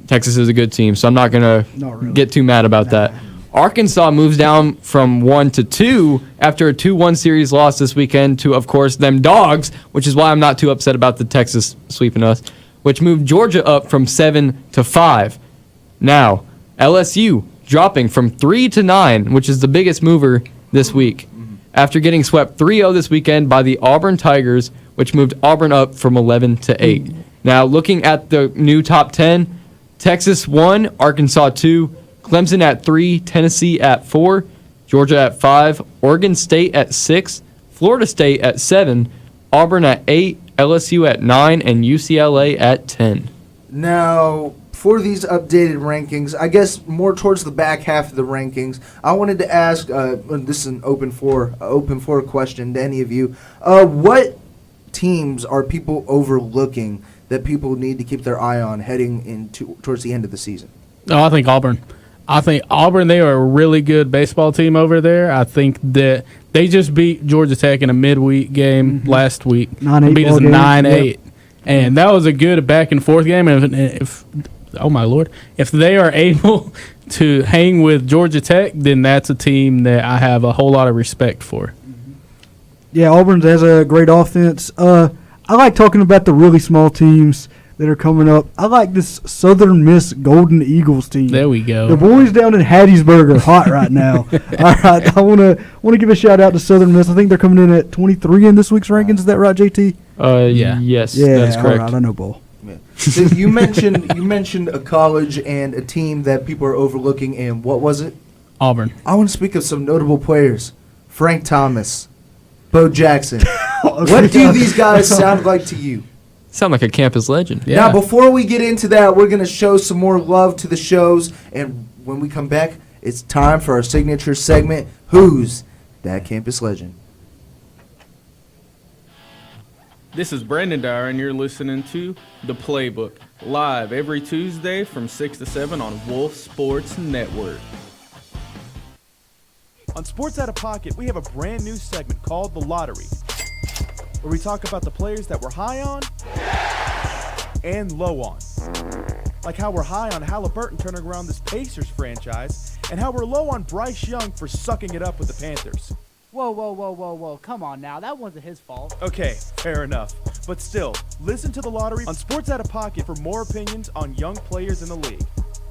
Texas is a good team, so I'm not Not gonna really. get too mad about that. Arkansas moves down from 1 to 2 after a 2-1 series loss this weekend to, of course, them Dogs, which is why I'm not too upset about the Texas sweeping us, which moved Georgia up from 7 to 5. Now, LSU dropping from 3 to 9, which is the biggest mover this week, after getting swept 3-0 this weekend by the Auburn Tigers, which moved Auburn up from 11 to 8. Now, looking at the new top 10, Texas 1, Arkansas 2, Clemson at 3, Tennessee at 4, Georgia at 5, Oregon State at 6, Florida State at 7, Auburn at 8, LSU at 9, and UCLA at 10. Now, for these updated rankings, I guess more towards the back half of the rankings, I wanted to ask, this is an open floor question to any of you, what teams are people overlooking that people need to keep their eye on heading into towards the end of the season? No, I think Auburn. They are a really good baseball team over there. I think that they just beat Georgia Tech in a midweek game last week. 9-8 beat us ball game. 9-8. Yep. And that was a good back and forth game. And if oh my Lord, if they are able to hang with Georgia Tech, then that's a team that I have a whole lot of respect for. Yeah, Auburn has a great offense. I like talking about the really small teams that are coming up. I like this Southern Miss Golden Eagles team. There we go. The boys down in Hattiesburg are hot right now. All right, I want to give a shout out to Southern Miss. I think they're coming in at 23 in this week's rankings. Is that right, JT? Yeah. Yes, Yeah, that is all correct. right, I know ball. Yeah. So you mentioned a college and a team that people are overlooking, and what was it? Auburn. I want to speak of some notable players. Frank Thomas, Bo Jackson. What do these guys sound like to you? Sound like a campus legend. Yeah. Now, before we get into that, we're going to show some more love to the shows. And when we come back, it's time for our signature segment, Who's That Campus Legend? This is Brandon Dyer, and you're listening to The Playbook, live every Tuesday from 6 to 7 on Wolf Sports Network. On Sports Out of Pocket, we have a brand new segment called The Lottery, where we talk about the players that we're high on and low on. Like how we're high on Halliburton turning around this Pacers franchise, and how we're low on Bryce Young for sucking it up with the Panthers. Whoa. Come on now. That wasn't his fault. Okay, fair enough. But still, listen to The Lottery on Sports Out of Pocket for more opinions on young players in the league.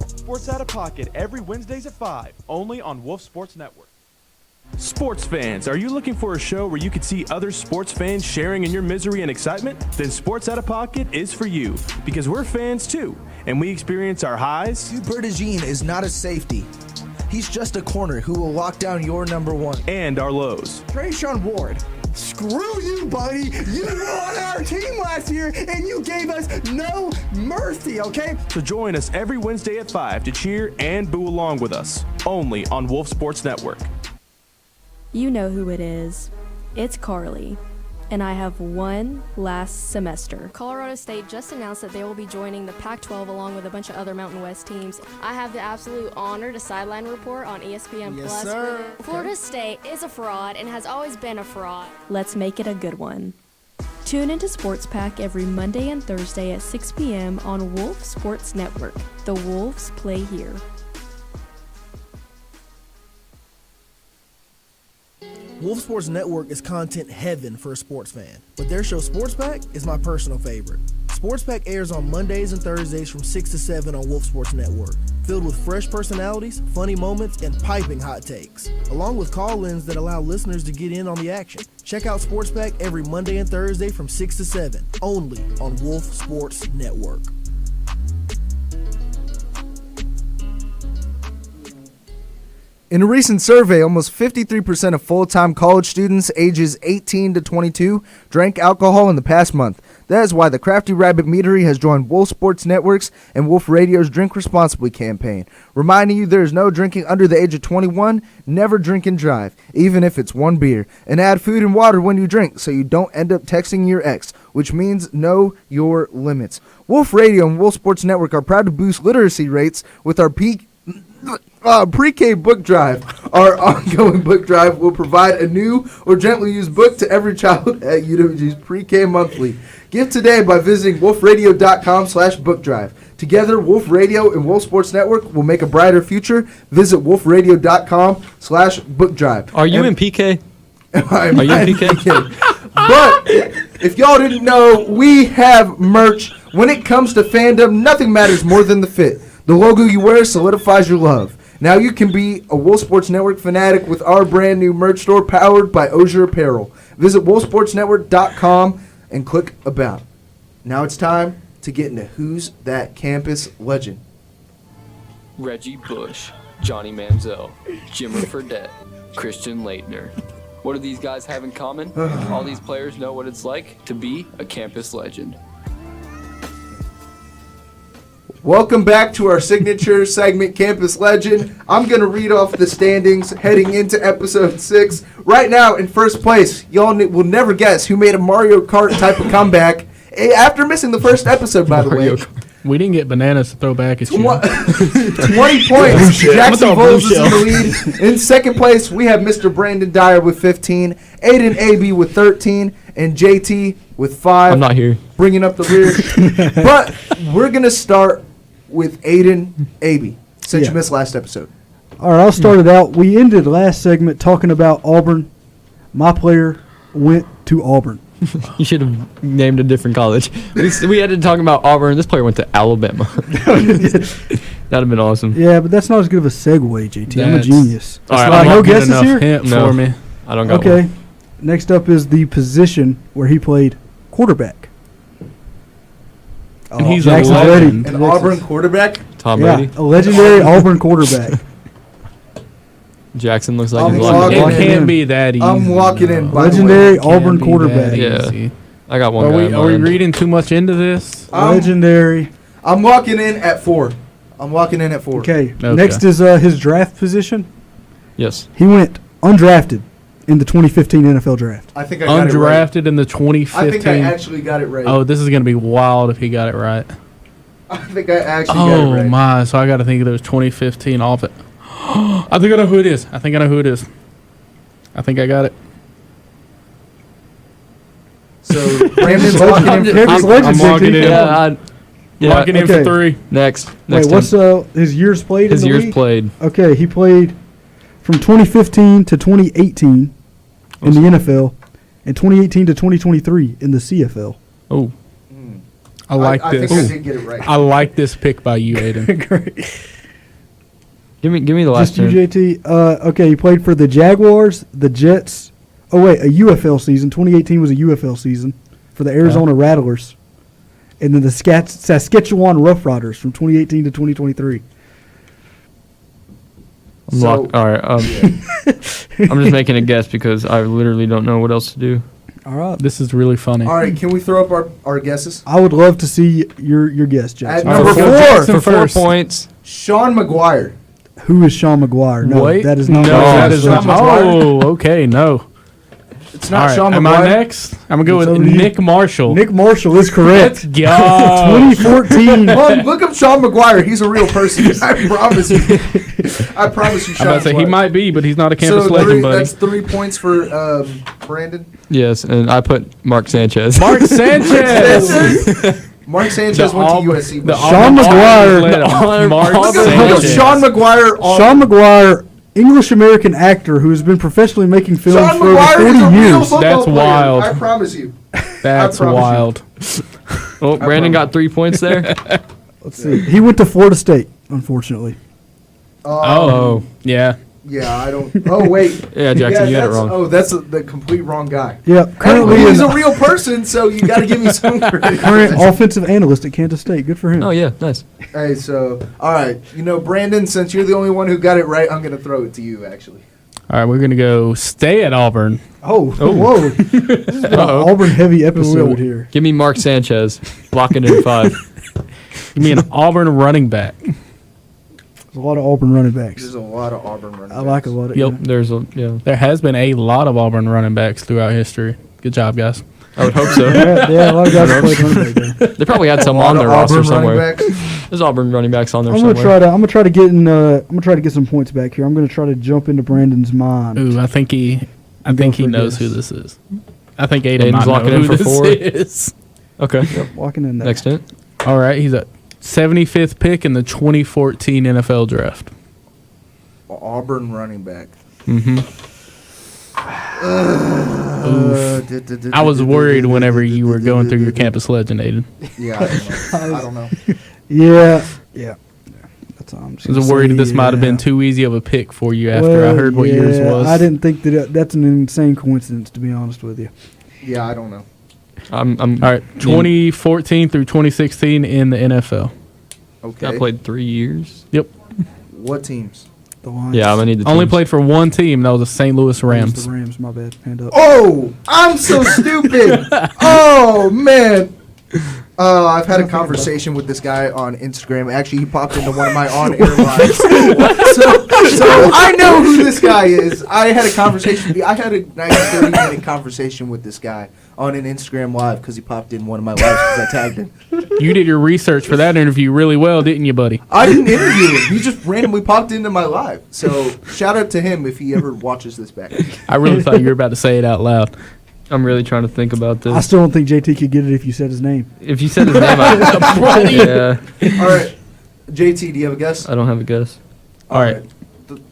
Sports Out of Pocket every Wednesdays at 5, only on Wolf Sports Network. Sports fans, are you looking for a show where you can see other sports fans sharing in your misery and excitement? Then Sports Out of Pocket is for you, because we're fans too, and we experience our highs. Bertigine is not a safety. He's just a corner who will lock down your number one. And our lows. Trayshawn Ward, screw you, buddy. You were on our team last year, and you gave us no mercy, okay? So join us every Wednesday at 5 to cheer and boo along with us, only on Wolf Sports Network. You know who it is. It's Carly, and I have one last semester. Colorado State just announced that they will be joining the Pac-12 along with a bunch of other Mountain West teams. I have the absolute honor to sideline report on ESPN Yes, Plus. sir. Florida State is a fraud and has always been a fraud. Let's make it a good one. Tune into Sports Pack every Monday and Thursday at 6 p.m. on Wolf Sports Network. The Wolves play here. Wolf Sports Network is content heaven for a sports fan, but their show Sports Pack is my personal favorite. Sports Pack airs on Mondays and Thursdays from 6 to 7 on Wolf Sports Network, filled with fresh personalities, funny moments, and piping hot takes, along with call-ins that allow listeners to get in on the action. Check out Sports Pack every Monday and Thursday from 6 to 7, only on Wolf Sports Network. In a recent survey, almost 53% of full-time college students ages 18 to 22 drank alcohol in the past month. That is why the Crafty Rabbit Meadery has joined Wolf Sports Network's and Wolf Radio's Drink Responsibly campaign, reminding you there is no drinking under the age of 21, never drink and drive, even if it's one beer, and add food and water when you drink so you don't end up texting your ex, which means know your limits. Wolf Radio and Wolf Sports Network are proud to boost literacy rates with our pre-K book drive. Our ongoing book drive will provide a new or gently used book to every child at UWG's Pre-K Monthly. Give today by visiting wolfradio.com/book drive. Together, Wolf Radio and Wolf Sports Network will make a brighter future. Visit wolfradio.com/book drive. Are you in PK? Are you in PK? But if y'all didn't know, we have merch. When it comes to fandom, nothing matters more than the fit. The logo you wear solidifies your love. Now you can be a Wolf Sports Network fanatic with our brand new merch store powered by Osier Apparel. Visit wolfsportsnetwork.com and click About. Now it's time to get into Who's That Campus Legend. Reggie Bush, Johnny Manziel, Jimmer Fredette, Christian Leitner. What do these guys have in common? All these players know what it's like to be a campus legend. Welcome back to our signature segment, Campus Legend. I'm going to read off the standings heading into episode 6. Right now, in first place, y'all will never guess who made a Mario Kart type of comeback after missing the first episode, by the way. We didn't get bananas to throw back at you. 20 points. Jackson Voles is in the lead. In second place, we have Mr. Brandon Dyer with 15, Aiden AB with 13, and JT with 5. I'm not here. Bringing up the rear. But we're going to start with Aiden AB, since you missed last episode. All right, I'll start it out. We ended last segment talking about Auburn. My player went to Auburn. You should have named a different college. We had to talk about Auburn. This player went to Alabama. That'd have been awesome. Yeah, but that's not as good of a segue, JT. I'm a genius. All right, no guesses here? No, for me. I don't got Okay. one. Next up is the position where he played quarterback. And he's Jackson's a ready. legend. An Auburn quarterback? Tom Brady. A legendary Auburn quarterback. Jackson looks like I'm he's walking locked It in. can't be that easy. I'm walking in, by the Legendary way. Auburn Can't be quarterback. that Yeah. easy. I got one Are guy we in are we mind. reading too much into this? Legendary. I'm walking in at 4. Okay. Next is his draft position. Yes. He went undrafted in the 2015 NFL draft. I think I got it right. Undrafted in the 2015. I think I actually got it right. Oh, this is gonna be wild if he got it right. I think I actually got it Oh right. my! So I got to think of those 2015 off it. I think I know who it is. I think I got it. So Brandon's locking in. I'm logging in. Yeah. Locking in for 3. Next. Wait, what's his years played? His in the years league? played. Okay, he played from 2015 to 2018 in the NFL, and 2018 to 2023 in the CFL. Oh, I like this. think I did get it right. I like this pick by you, Aiden. Great. Give me the last Just you, turn. JT. Okay, he played for the Jaguars, the Jets. Oh wait, a UFL season. 2018 was a UFL season for the Arizona Rattlers, and then the Saskatchewan Roughriders from 2018 to 2023. All right. I'm just making a guess because I literally don't know what else to do. All right. This is really funny. All right, can we throw up our guesses? I would love to see your guess, At Jackson. number 4, For 4 points. Sean McGuire. Who is Sean McGuire? No, Wait, that is not. No, that is not. Oh, okay, no. It's not All right, Sean McGuire. am I next? I'm gonna go It's with over to you. Nick Marshall. Nick Marshall is correct. Let's go. 2014. Look up Sean McGuire. He's a real person. I promise you. I promise you, I'm Sean about to say he McGuire. might be, but he's not a campus So legend, buddy. that's 3 points for Brandon. Yes, and I put Mark Sanchez. Mark Sanchez. Mark Sanchez went to USC. Sean McGuire. Mark Look up Sanchez. Sean McGuire. Sean McGuire, English American actor who has been professionally making films Sean for over McGuire is 40 a real years. football That's player. wild. I promise you. That's promise you. wild. Oh, Brandon got 3 points there. Let's see. He went to Florida State, unfortunately. Oh, yeah. Yeah, I don't. Oh, wait. Yeah, Jackson, you had it that's- wrong. Oh, that's the complete wrong guy. Yep. Currently He's an a real person, so you got to give me some credit. current offensive analyst at Kansas State. Good for him. Oh, yeah, nice. Hey, so, all right. Brandon, since you're the only one who got it right, I'm going to throw it to you, actually. All right, we're going to go stay at Auburn. Oh, whoa. This is an Auburn-heavy episode here. Give me Mark Sanchez. Blocking in 5. Give me an Auburn running back. There's a lot of Auburn running backs. There's a lot of Auburn running backs. I like a lot of Yep. There has been a lot of Auburn running backs throughout history. Good job, guys. I would hope so. Yeah, a lot of guys played running back there. They probably had some on their roster somewhere. There's Auburn running backs on there somewhere. I'm gonna try to get some points back here. I'm gonna try to jump into Brandon's mind. Ooh, I think he knows who this is. I think Aiden's locking in for 4. Is. Okay. Yep, locking in there. Next hint. All right, he's a 75th pick in the 2014 NFL draft. Auburn running back. I was worried whenever you were going through your campus legend, Aiden. Yeah, I don't know. Yeah. That's all I'm just I was worried this might have been too easy of a pick for you after I heard what yours was. I didn't think that's an insane coincidence, to be honest with you. Yeah, I don't know. I'm all right, 2014 through 2016 in the NFL. Okay. I played 3 years. Yep. What teams? The Lions. Yeah, I'm gonna need the Only teams. played for one team. That was the St. Louis Rams. The Rams, my bad. Hand up. Oh, I'm so stupid. Oh, man. I've had a conversation with this guy on Instagram. Actually, he popped into one of my on-air lives. so I know who this guy is. I had a nice 30-minute conversation with this guy on an Instagram live because he popped in one of my lives because I tagged him. You did your research for that interview really well, didn't you, buddy? I didn't interview him. He just randomly popped into my live. So shout out to him if he ever watches this back. I really thought you were about to say it out loud. I'm really trying to think about this. I still don't think JT could get it if you said his name. If you said his name, yeah. All right. JT, do you have a guess? I don't have a guess. All right.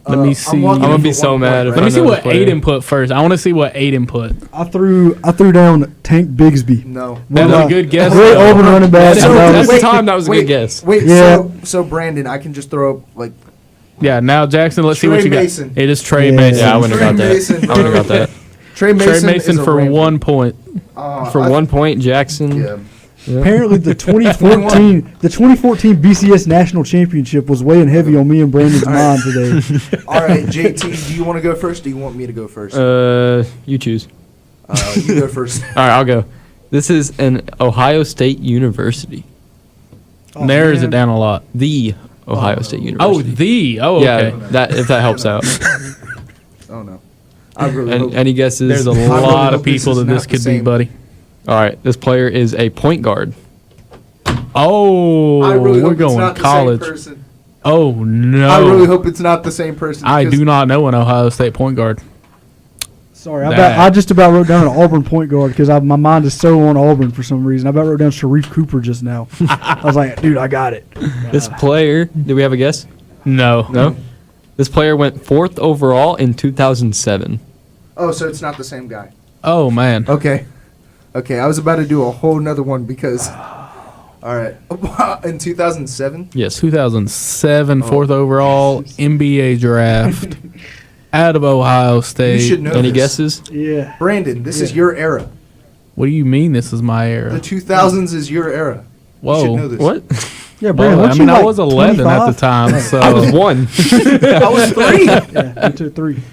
Let me see. I'm gonna be so mad if Let me see what Aiden put first. I want to see what Aiden put. I threw down Tank Bigsby. No. That's a good guess. Great Auburn running back. That's the time that was a good guess. Wait, Yeah. so Brandon, I can just throw up like Yeah, now Jackson, let's see what Trey you Mason. got. It is Trey Yeah. Mason. Yeah, I wouldn't have got Trey that. Mason. I wouldn't have got that. Trey Mason, is a for Ram. 1 point. For 1 point, Jackson. Yeah. Apparently, the 2014 BCS National Championship was weighing heavy on me and Brandon's mind today. All right, JT, do you want to go first? Or do you want me to go first? You choose. You go first. All right, I'll go. This is an Ohio State University. Narrows it down a lot. The Ohio State Oh, University. okay. Yeah, that if that helps out. Oh no. I really hope. Any guesses? There's a really lot hope of people this is that this not the could be, same. buddy. All right, this player is a point guard. Oh, I really we're hope it's going not college. the same person. Oh, no. I really hope it's not the same person. I because do not know an Ohio State point guard. Sorry, I just about wrote down an Auburn point guard because my mind is so on Auburn for some reason. I about wrote down Sharif Cooper just now. I was like, dude, I got it. This player, do we have a guess? No. No? This player went 4th overall in 2007. Oh, so it's not the same guy. Oh, man. Okay. Okay, I was about to do a whole nother one because. All right. In 2007? Yes. 2007, 4th overall, NBA draft. Out of Ohio State. You should know Any this. guesses? Yeah. Brandon, this is your era. What do you mean this is my The era? 2000s is your era. You Whoa. should know this. What? Yeah, Brandon, Well, weren't I mean, you I like was 11 at the 25? time, so. I was 1. I was 3. Yeah, 2, 3.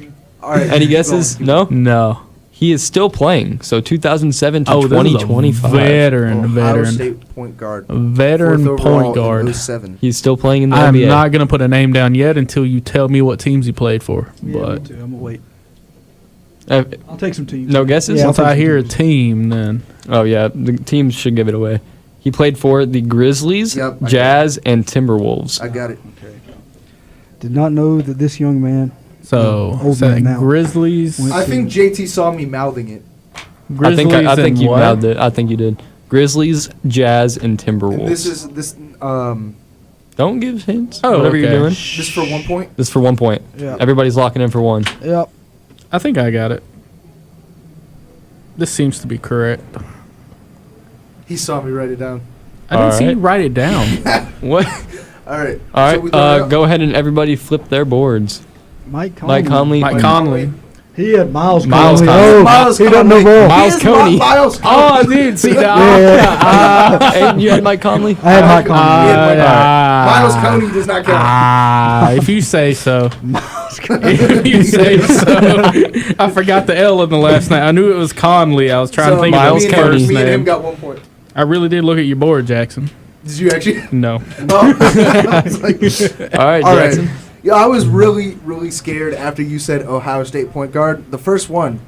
All right. Any guesses? No? No. He is still playing. So 2007 to Oh, this is a 2025. veteran. Ohio State point guard. Veteran 4th overall point guard. in 07. He's still playing in the I'm NBA. not going to put a name down yet until you tell me what teams he played for. Yeah, But me too. I'm going to wait. Uh, I'll take some teams. no guesses? Yeah, once I'll take I some hear a teams. team, then. Oh, yeah. The teams should give it away. He played for the Grizzlies, Yep, I got Jazz, and Timberwolves. I got it. Did not know that this young man. So, Old so man now. Grizzlies. Went I think JT saw me mouthing it. Grizzlies I think and you what? nailed it. I think you did. Grizzlies, Jazz, and Timberwolves. And this is this Don't give hints. Oh, whatever you're okay. doing. this for 1 point. This is for 1 point. Yeah. Everybody's locking in for 1. Yep. I think I got it. This seems to be correct. He saw me write it down. I didn't see you Alright. write it down. What? All right. All So right. we got it up. Go ahead and everybody flip their boards. Mike Conley. Mike Conley. Mike Conley. He had Miles Miles Conley. Conley. Oh, Miles he doesn't know Conley. ball. Miles Coney. Miles Oh, dude, see that? And you had Mike Conley? I had Mike Conley. Miles Coney does not count. If you say so. If you say so. I forgot the L in the last name. I knew it was Conley. I was trying to think of his first me and him name. got 1 point. I really did look at your board, Jackson. Did you actually? No. Oh. I was like, All right, all Jackson. right. Yeah, I was really, really scared after you said Ohio State point guard. The first one,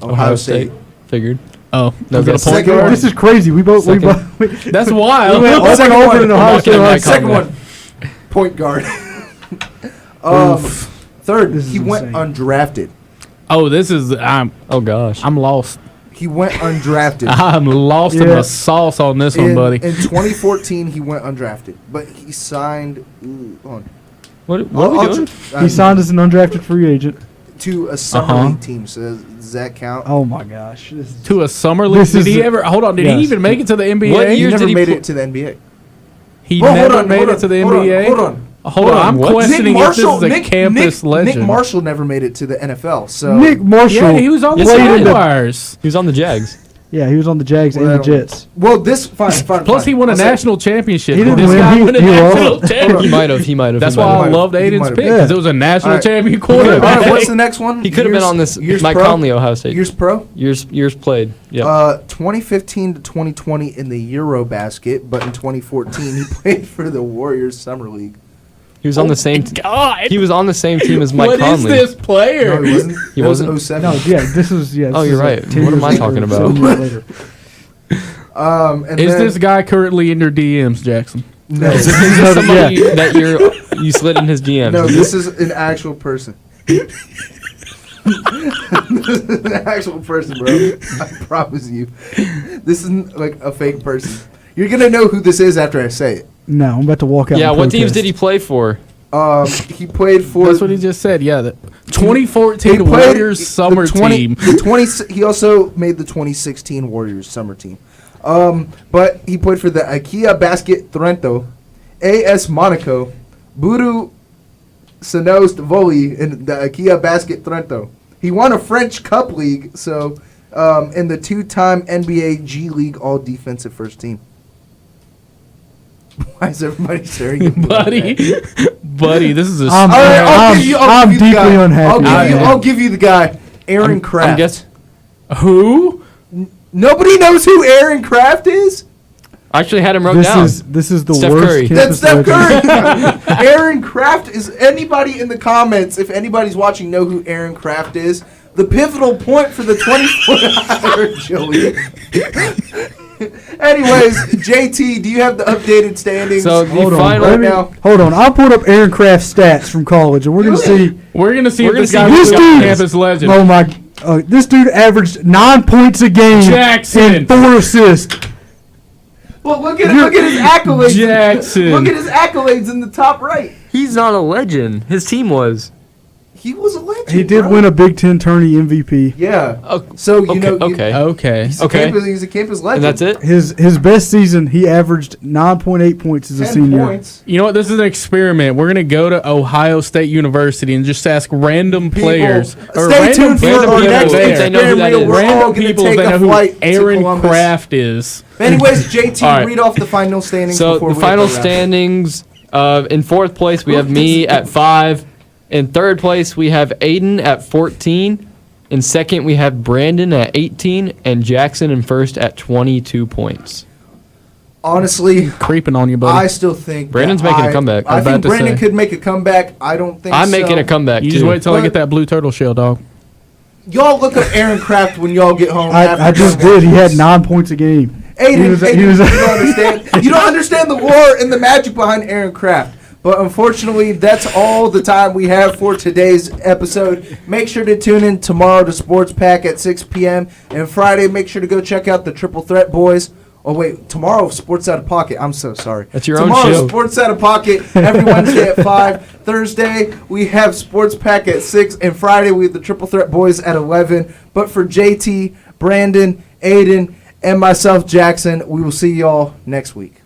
Ohio State. Figured. Oh, No, was it a guess. point Second guard? one. This is crazy. We both. That's wild. We went over and Second over one. in Ohio State. Mike Second Conley. one, point guard. Third, This is he went insane. undrafted. Oh, this is Oh, gosh. I'm lost. He went undrafted. I'm lost in Yeah. the sauce on this one, buddy. In 2014, he went undrafted, but he signed. Hold on. What are we doing? He signed as an undrafted free agent. To a summer league team. So does that count? Oh my gosh. This is- To a summer league. This Did is he a- ever? Hold on. Did Yes. he even make it to the NBA? What He years never did he made pl- it to the NBA. He Well, never hold on, made hold it on, to the hold on, NBA. hold on. Hold on. I'm What? questioning if this is a campus legend. Nick Marshall never made it to the NFL. So Nick Marshall. Yeah, he was on the Yes, he did. Jaguars. He was on the Jags. Yeah, he was on the Jags and Well, the Jets. Well, this fine. Plus, he won a I'll say- national championship. He Did didn't this win. guy He- win a he national lost. championship? He might have. That's he might why have. I loved He Aiden's might have. pick, Yeah. because it was a national All right. champion All quarterback. right, what's the next one? He could have been on this Years Mike pro? Conley, Ohio State. Years pro. Years played. Yeah. 2015 to 2020 in the Eurobasket, but in 2014 he played for the Warriors Summer League. He was on the same. God. He was on the same team as Mike What is Conley. this player? No, he wasn't. He That was wasn't? 07. No, yeah, this was Oh, you're right. 10 What am years I later, talking about? 7 years later. And Is then, this guy currently in your DMs, Jackson? No, Is this somebody that you slid in his DMs? no, this is an actual person. This is an actual person, bro. I promise you. This isn't like a fake person. You're gonna know who this is after I say it. No, I'm about to walk out. Yeah. and What teams protest. did he play for? He played for. That's what he just said. Yeah, the 2014 he played Warriors the summer 20 team. The 20. He also made the 2016 Warriors summer team. But he played for the IKEA Basket Trento, AS Monaco, Buru Sanost Voli, and the IKEA Basket Trento. He won a French Cup League, so in the two-time NBA G League All Defensive First Team. Why is everybody staring at me? Buddy, this is a. All right, I'm give you the deeply guy. unhappy. I'll give you the guy, Aaron Kraft. I'm guess. Who? Nobody knows who Aaron Kraft is? I actually had him wrote down. This is the Steph worst. Curry. campus That's Steph legend. Curry. Aaron Kraft is anybody in the comments, if anybody's watching know who Aaron Kraft is, the pivotal point for the 24-hour Joey. Anyways, JT, do you have the updated standings? So the Hold on, final. let me- now? hold on. I'll put up Aaron Kraft's stats from college, and we're gonna see. We're gonna see We're if this gonna guy see is this a dude- campus legend. Oh my! This dude averaged 9 points a game Jackson. and 4 assists. Well, look at his accolades. Jackson. Look at his accolades in the top right. He's not a legend. His team was. He was a legend. He did bro. win a Big Ten tourney MVP. Yeah. Oh, So you okay. know. Okay. Okay. He's a Okay. campus, he's a campus legend. And that's it. His best season, he averaged 9.8 points as a 10 senior. points. You know what? This is an experiment. We're gonna go to Ohio State University and just ask random players. or Stay random tuned for people our that next are there. They know who that experiment. is. We're all Random going to people take that know a who flight to Aaron Columbus. Kraft is. Anyways, JT, All right. read off the final standings. So before the we final go around. standings. In fourth place we have me at 5. In third place we have Aiden at 14. In second we have Brandon at 18, and Jackson in first at 22 points. Honestly, Creeping on you, buddy. I still think Brandon's that making a comeback. I I'm think about to Brandon say. could make a comeback. I don't think I'm so. making a comeback You too. just wait till I But- get that blue turtle shell, dog. Y'all look up Aaron Kraft when y'all get home. I just did. He had 9 points a game. Aiden, He was- Aiden, he was- you don't understand. You don't understand the lore and the magic behind Aaron Kraft. But unfortunately, that's all the time we have for today's episode. Make sure to tune in tomorrow to Sports Pack at 6 p.m. And Friday, make sure to go check out the Triple Threat Boys. Oh, wait, tomorrow, Sports Out of Pocket. I'm so sorry. That's your own tomorrow, show. Sports Out of Pocket every Wednesday at 5. Thursday, we have Sports Pack at 6. And Friday, we have the Triple Threat Boys at 11. But for JT, Brandon, Aiden, and myself, Jackson, we will see y'all next week.